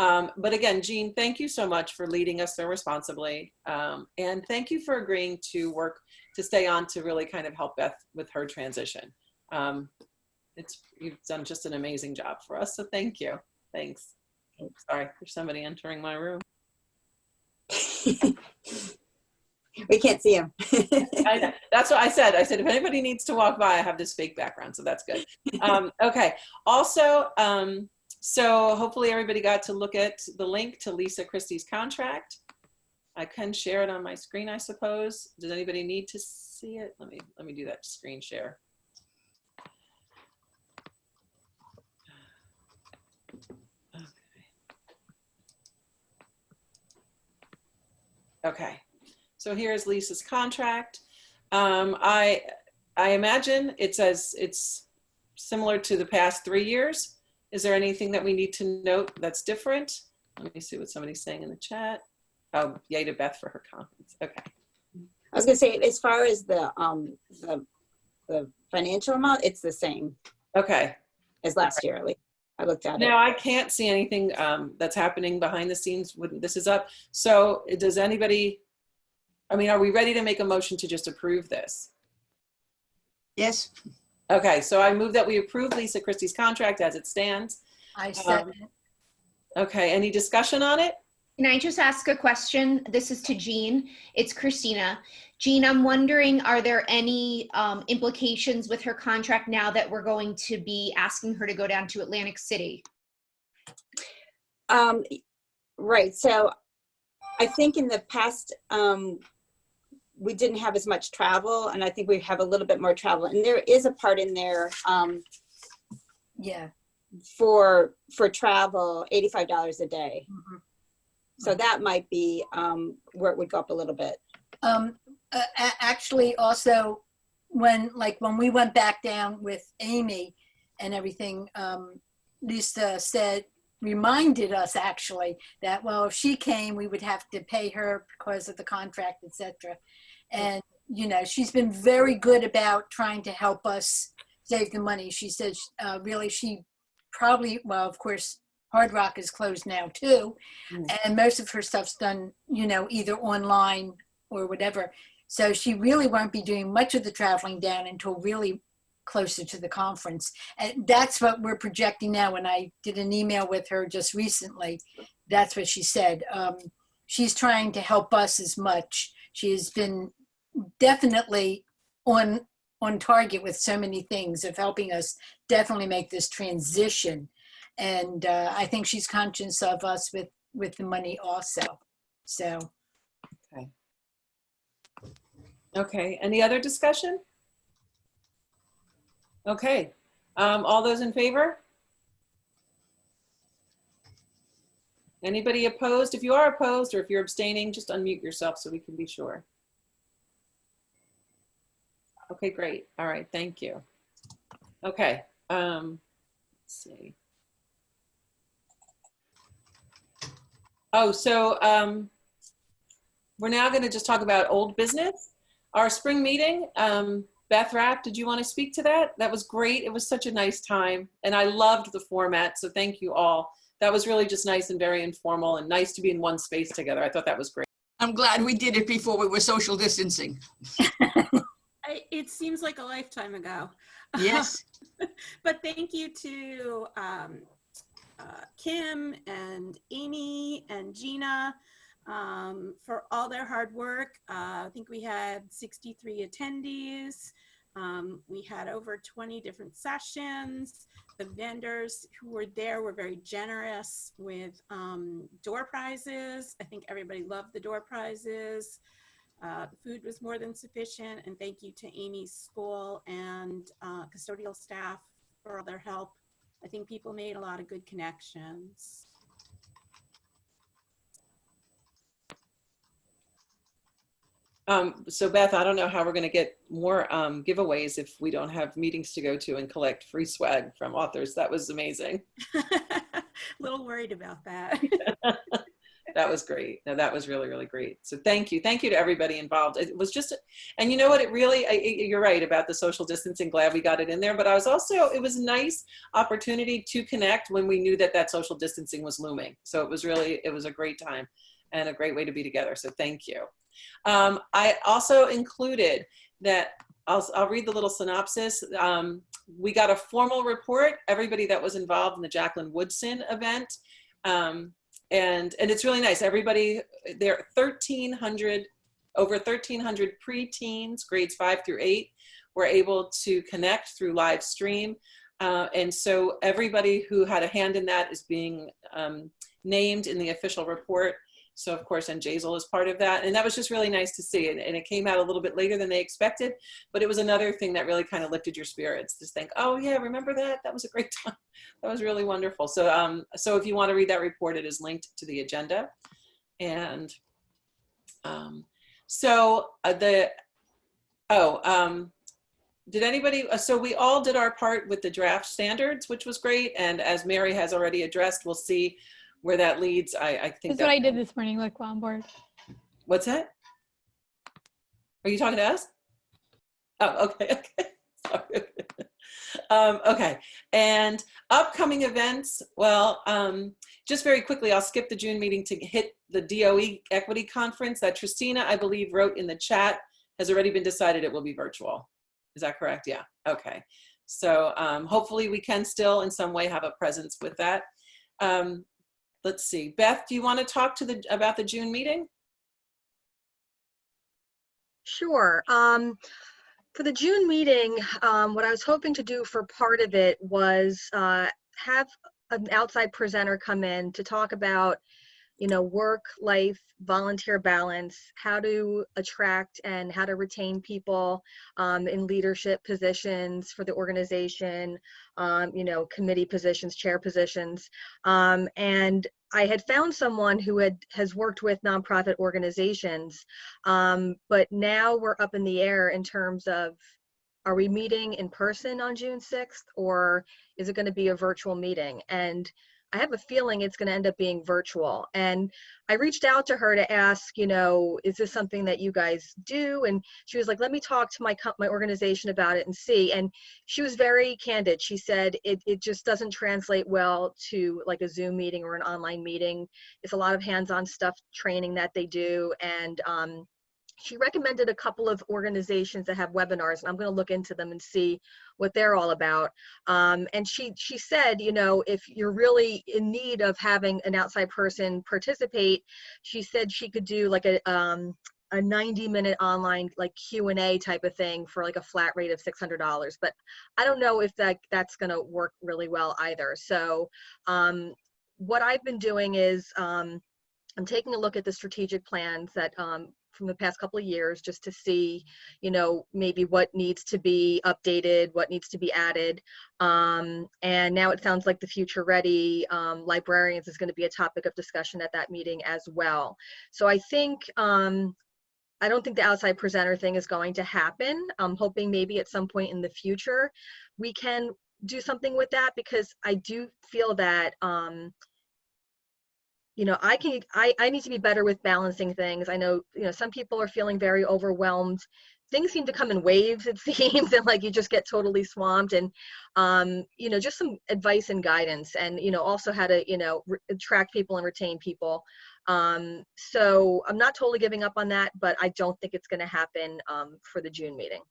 But again, Jean, thank you so much for leading us so responsibly. And thank you for agreeing to work to stay on to really kind of help Beth with her transition. You've done just an amazing job for us. So thank you. Thanks. Sorry, there's somebody entering my room. We can't see him. That's what I said. I said, if anybody needs to walk by, I have this fake background, so that's good. Okay. Also, so hopefully everybody got to look at the link to Lisa Christie's contract. I can share it on my screen, I suppose. Does anybody need to see it? Let me do that screen share. Okay. So here's Lisa's contract. I imagine it's similar to the past 3 years. Is there anything that we need to note that's different? Let me see what somebody's saying in the chat. Oh, yay to Beth for her comments. Okay. I was gonna say, as far as the financial amount, it's the same. Okay. As last year, at least. I looked at it. Now I can't see anything that's happening behind the scenes when this is up. So does anybody, I mean, are we ready to make a motion to just approve this? Yes. Okay, so I move that we approve Lisa Christie's contract as it stands. I second. Okay, any discussion on it? Can I just ask a question? This is to Jean. It's Christina. Jean, I'm wondering, are there any implications with her contract now that we're going to be asking her to go down to Atlantic City? Right, so I think in the past, we didn't have as much travel, and I think we have a little bit more travel. And there is a part in there, yeah, for travel, $85 a day. Mm-hmm. So that might be where it would go up a little bit. Actually, also, when we went back down with Amy and everything, Lisa reminded us actually that, well, if she came, we would have to pay her because of the contract, etc. And, you know, she's been very good about trying to help us save the money. She said, really, she probably, well, of course, Hard Rock is closed now too. And most of her stuff's done, you know, either online or whatever. So she really won't be doing much of the traveling down until really closer to the conference. And that's what we're projecting now. When I did an email with her just recently, that's what she said. She's trying to help us as much. She has been definitely on target with so many things of helping us definitely make this transition. And I think she's conscious of us with the money also. So. Okay. Okay, any other discussion? Okay, all those in favor? Anybody opposed? If you are opposed or if you're abstaining, just unmute yourself so we can be sure. Okay, great. All right, thank you. Okay, let's see. Oh, so we're now going to just talk about old business. Our spring meeting, Beth Rapp, did you want to speak to that? That was great. It was such a nice time, and I loved the format, so thank you all. That was really just nice and very informal and nice to be in one space together. I thought that was great. I'm glad we did it before we were social distancing. It seems like a lifetime ago. Yes. But thank you to Kim and Amy and Gina for all their hard work. I think we had 63 attendees. We had over 20 different sessions. The vendors who were there were very generous with door prizes. I think everybody loved the door prizes. The food was more than sufficient, and thank you to Amy's school and custodial staff for all their help. I think people made a lot of good connections. So Beth, I don't know how we're going to get more giveaways if we don't have meetings to go to and collect free swag from authors. That was amazing. A little worried about that. That was great. No, that was really, really great. So thank you. Thank you to everybody involved. It was just, and you know what, it really, you're right about the social distancing. Glad we got it in there, but I was also, it was a nice opportunity to connect when we knew that that social distancing was looming. So it was really, it was a great time and a great way to be together. So thank you. I also included that, I'll read the little synopsis. We got a formal report, everybody that was involved in the Jacqueline Woodson event. And it's really nice. Everybody, there are 1,300, over 1,300 preteens, grades 5 through 8, were able to connect through live stream. And so everybody who had a hand in that is being named in the official report. So of course, NJASL is part of that. And that was just really nice to see. And it came out a little bit later than they expected, but it was another thing that really kind of lifted your spirits. Just think, oh yeah, remember that? That was a great time. That was really wonderful. So, so if you want to read that report, it is linked to the agenda. And did anybody, so we all did our part with the draft standards, which was great. And as Mary has already addressed, we'll see where that leads. I think that's what I did this morning, like while on board. What's that? Are you talking to us? Oh, okay, okay. Sorry. Okay, and upcoming events, well, just very quickly, I'll skip the June meeting to hit the DOE Equity Conference that Tristina, I believe, wrote in the chat, has already been decided it will be virtual. Is that correct? Yeah, okay. So hopefully we can still in some way have a presence with that. Let's see, Beth, do you want to talk to about the June meeting? Sure. For the June meeting, what I was hoping to do for part of it was have an outside presenter come in to talk about, you know, work, life, volunteer balance, how to attract and how to retain people in leadership positions for the organization, you know, committee positions, chair positions. And I had found someone who has worked with nonprofit organizations, but now we're up in the air in terms of, are we meeting in person on June 6th, or is it going to be a virtual meeting? And I have a feeling it's going to end up being virtual. And I reached out to her to ask, you know, is this something that you guys do? And she was like, let me talk to my organization about it and see. And she was very candid. She said it just doesn't translate well to like a Zoom meeting or an online meeting. It's a lot of hands-on stuff, training that they do. And she recommended a couple of organizations that have webinars, and I'm going to look into them and see what they're all about. And she said, you know, if you're really in need of having an outside person participate, she said she could do like a 90-minute online like Q&A type of thing for like a flat rate of $600. But I don't know if that's going to work really well either. So what I've been doing is I'm taking a look at the strategic plans that from the past couple of years, just to see, you know, maybe what needs to be updated, what needs to be added. And now it sounds like the Future Ready librarians is going to be a topic of discussion at that meeting as well. So I think, I don't think the outside presenter thing is going to happen. I'm hoping maybe at some point in the future, we can do something with that, because I do feel that, you know, I need to be better with balancing things. I know, you know, some people are feeling very overwhelmed. Things seem to come in waves, it seems, and like you just get totally swamped. And, you know, just some advice and guidance, and, you know, also how to, you know, attract people and retain people. So I'm not totally giving up on that, but I don't think it's going to happen for the June meeting.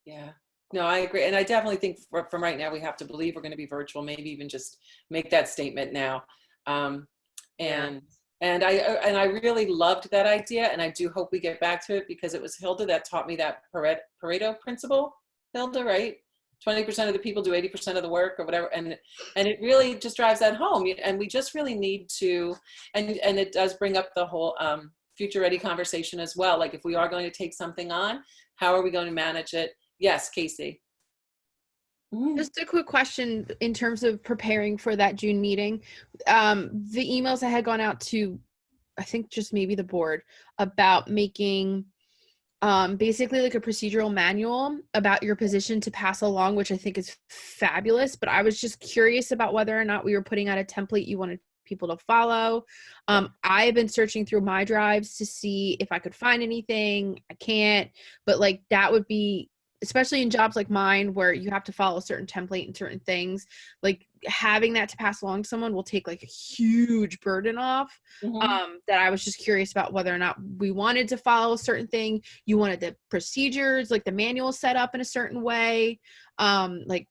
Yeah. No, I agree. And I definitely think from right now, we have to believe we're going to be virtual, maybe even just make that statement now. And I really loved that idea. And I do hope we get back to it, because it was Hilda that taught me that Pareto principle. Hilda, right? 20% of the people do 80% of the work or whatever. And it really just drives that home. And we just really need to, and it does bring up the whole Future Ready conversation as well. Like if we are going to take something on, how are we going to manage it? Yes, Casey. Just a quick question in terms of preparing for that June meeting. The emails that had gone out to, I think just maybe the board, about making basically like a procedural manual about your position to pass along, which I think is fabulous. But I was just curious about whether or not we were putting out a template you wanted people to follow. I've been searching through my drives to see if I could find anything. I can't, but like that would be, especially in jobs like mine where you have to follow a certain template and certain things, like having that to pass along to someone will take like a huge burden off. That I was just curious about whether or not we wanted to follow a certain thing. You wanted the procedures, like the manual set up in a certain way. Like,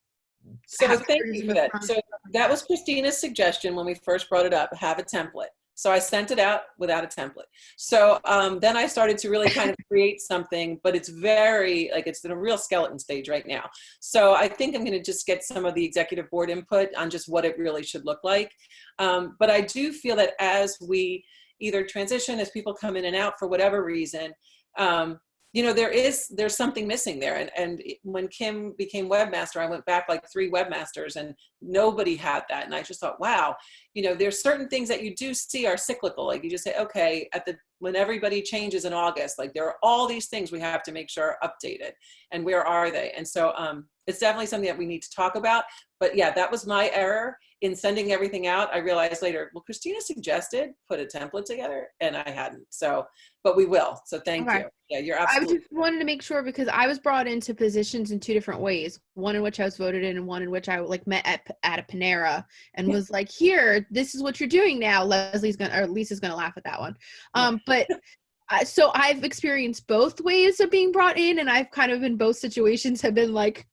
so thank you for that. So that was Christina's suggestion when we first brought it up, have a template. So I sent it out without a template. So then I started to really kind of create something, but it's very, like, it's in a real skeleton stage right now. So I think I'm gonna just get some of the executive board input on just what it really should look like. But I do feel that as we either transition, as people come in and out for whatever reason, you know, there's something missing there. And when Kim became webmaster, I went back like 3 webmasters and nobody had that. And I just thought, wow, you know, there's certain things that you do see are cyclical. Like you just say, okay, when everybody changes in August, like there are all these things we have to make sure are updated, and where are they? And so it's definitely something that we need to talk about. But yeah, that was my error in sending everything out. I realized later, well, Christina suggested put a template together and I hadn't. So, but we will. So thank you. Yeah, you're absolutely. I just wanted to make sure because I was brought into positions in 2 different ways. One in which I was voted in and one in which I like met at a Panera and was like, here, this is what you're doing now. Lisa's gonna laugh at that one. But so I've experienced both ways of being brought in, and I've kind of in both situations have been like,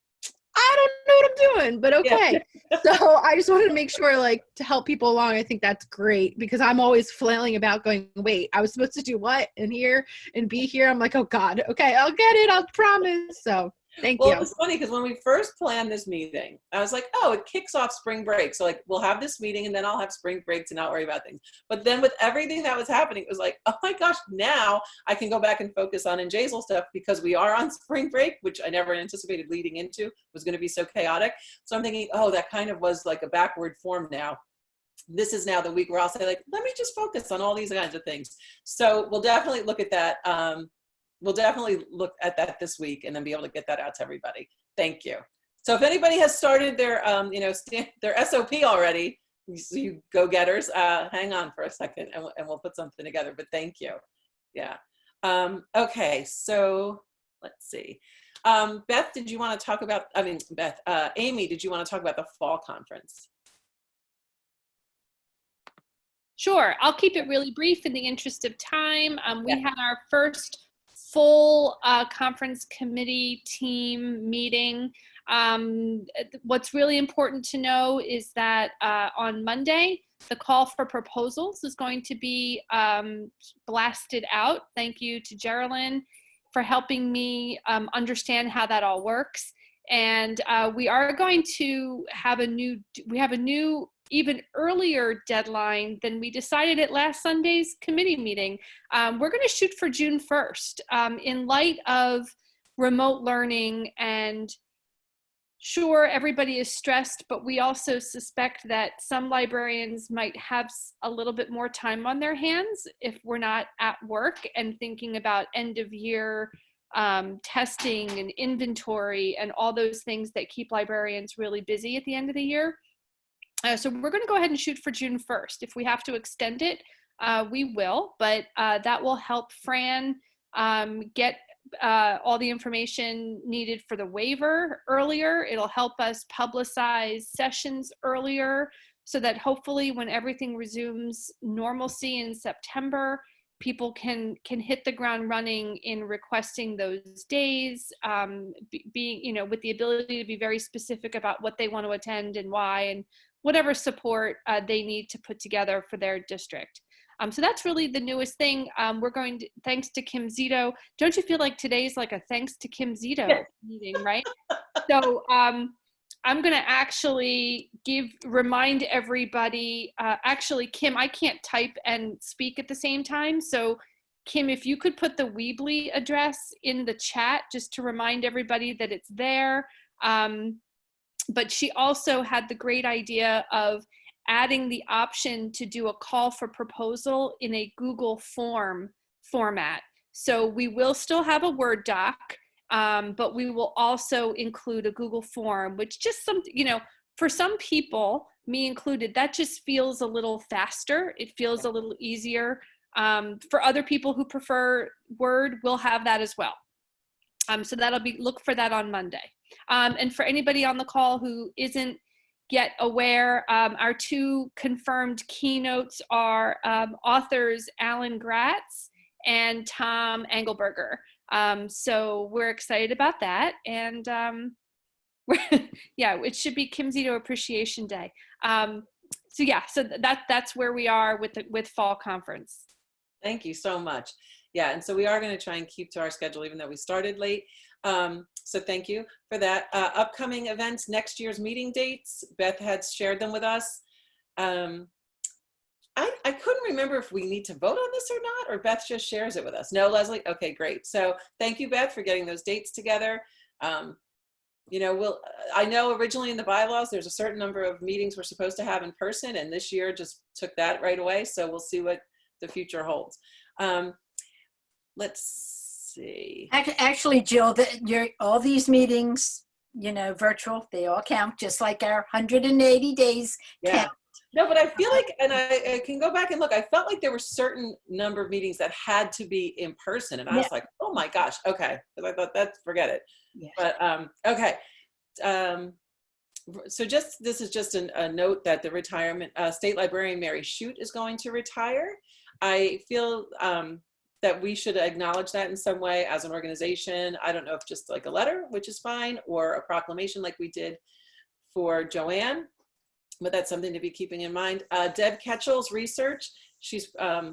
I don't know what I'm doing, but okay. Yeah. So I just wanted to make sure, like, to help people along. I think that's great because I'm always flailing about going, wait, I was supposed to do what and here and be here. I'm like, oh God, okay, I'll get it. I'll promise. So thank you. Well, it's funny because when we first planned this meeting, I was like, oh, it kicks off spring break. So like, we'll have this meeting and then I'll have spring break to not worry about things. But then with everything that was happening, it was like, oh my gosh, now I can go back and focus on NJASL stuff because we are on spring break, which I never anticipated leading into was going to be so chaotic. So I'm thinking, oh, that kind of was like a backward form now. This is now the week where I'll say like, let me just focus on all these kinds of things. So we'll definitely look at that. We'll definitely look at that this week and then be able to get that out to everybody. Thank you. So if anybody has started their, you know, their SOP already, you go-getters, hang on for a second and we'll put something together, but thank you. Yeah. Okay, so let's see. Beth, did you want to talk about, Amy, did you want to talk about the fall conference? Sure, I'll keep it really brief in the interest of time. We had our first full conference committee team meeting. What's really important to know is that on Monday, the call for proposals is going to be blasted out. Thank you to Geraldine for helping me understand how that all works. And we are going to have a new even earlier deadline than we decided at last Sunday's committee meeting. We're going to shoot for June 1st in light of remote learning. And sure, everybody is stressed, but we also suspect that some librarians might have a little bit more time on their hands if we're not at work and thinking about end of year testing and inventory and all those things that keep librarians really busy at the end of the year. So we're going to go ahead and shoot for June 1st. If we have to extend it, we will, but that will help Fran get all the information needed for the waiver earlier. It'll help us publicize sessions earlier so that hopefully when everything resumes normalcy in September, people can hit the ground running in requesting those days, being, you know, with the ability to be very specific about what they want to attend and why, and whatever support they need to put together for their district. So that's really the newest thing. We're going to, thanks to Kim Zito. Don't you feel like today's like a thanks to Kim Zito meeting, right? So I'm going to actually remind everybody, actually, Kim, I can't type and speak at the same time. So Kim, if you could put the Weebly address in the chat just to remind everybody that it's there. But she also had the great idea of adding the option to do a call for proposal in a Google form format. So we will still have a Word doc, but we will also include a Google form, which just something, you know, for some people, me included, that just feels a little faster. It feels a little easier. For other people who prefer Word, we'll have that as well. So that'll be, look for that on Monday. And for anybody on the call who isn't yet aware, our 2 confirmed keynotes are authors Alan Gratz and Tom Engelberger. So we're excited about that. And yeah, it should be Kimsey Appreciation Day. So yeah, so that's where we are with fall conference. Thank you so much. Yeah, and so we are going to try and keep to our schedule, even though we started late. So thank you for that. Upcoming events, next year's meeting dates, Beth had shared them with us. I couldn't remember if we need to vote on this or not, or Beth just shares it with us. No, Leslie? Okay, great. So thank you, Beth, for getting those dates together. You know, I know originally in the bylaws, there's a certain number of meetings we're supposed to have in person, and this year just took that right away. So we'll see what the future holds. Let's see. Actually, Jill, all these meetings, you know, virtual, they all count, just like our 180 days count. No, but I feel like, and I can go back and look, I felt like there were certain number of meetings that had to be in person. And I was like, oh my gosh, okay. Because I thought, forget it. Yeah. But, okay. So this is just a note that the retirement, State Librarian Mary Shute is going to retire. I feel that we should acknowledge that in some way as an organization. I don't know if just like a letter, which is fine, or a proclamation like we did for Joanne, but that's something to be keeping in mind. Deb Ketchell's research, she's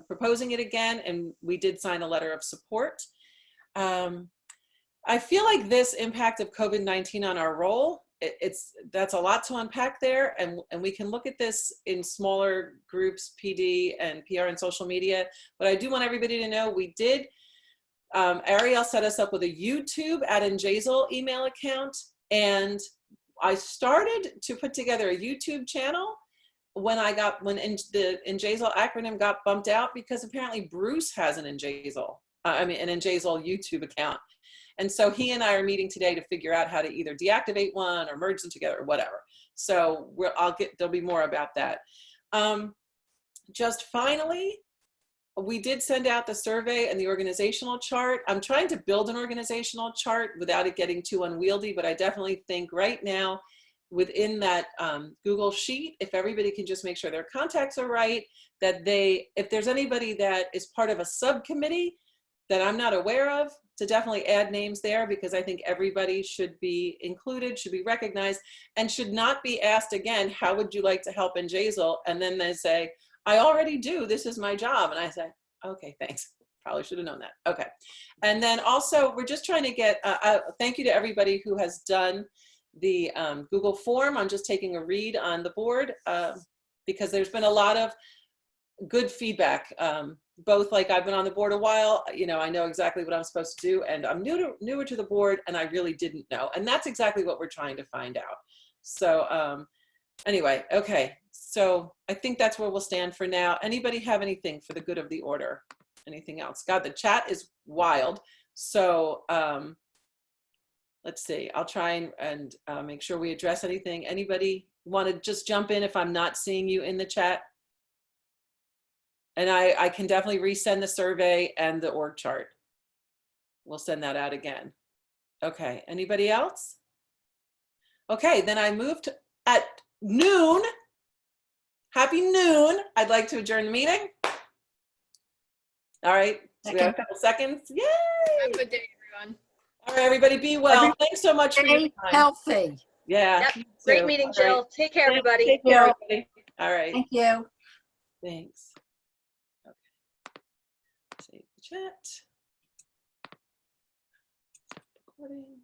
proposing it again, and we did sign a letter of support. I feel like this impact of COVID-19 on our role, that's a lot to unpack there, and we can look at this in smaller groups, PD and PR and social media. But I do want everybody to know we did, Ariel set us up with a YouTube at NJASL email account, and I started to put together a YouTube channel when the NJASL acronym got bumped out, because apparently Bruce has an NJASL YouTube account. And so he and I are meeting today to figure out how to either deactivate one or merge them together or whatever. So there'll be more about that. Just finally, we did send out the survey and the organizational chart. I'm trying to build an organizational chart without it getting too unwieldy, but I definitely think right now within that Google Sheet, if everybody can just make sure their contacts are right, that if there's anybody that is part of a subcommittee that I'm not aware of, to definitely add names there, because I think everybody should be included, should be recognized, and should not be asked again, how would you like to help NJASL? And then they say, I already do, this is my job. And I say, okay, thanks. Probably should have known that. Okay. And then also, we're just trying to get, thank you to everybody who has done the Google form. I'm just taking a read on the board because there's been a lot of good feedback. Both like I've been on the board a while, you know, I know exactly what I'm supposed to do, and I'm newer to the board, and I really didn't know. And that's exactly what we're trying to find out. So anyway, okay. So I think that's where we'll stand for now. Anybody have anything for the good of the order? Anything else? God, the chat is wild. So let's see. I'll try and make sure we address anything. Anybody want to just jump in if I'm not seeing you in the chat? And I can definitely resend the survey and the org chart. We'll send that out again. Okay, anybody else? Okay, then I moved at noon. Happy noon. I'd like to adjourn the meeting. All right, so we have a couple seconds. Yay! Have a good day, everyone. All right, everybody be well. Thanks so much for your time. Healthy. Yeah. Yep. Great meeting, Jill. Right. Take care, everybody. Take care, everybody. All right. Thank you. Thanks. Okay. Save the chat. Recording.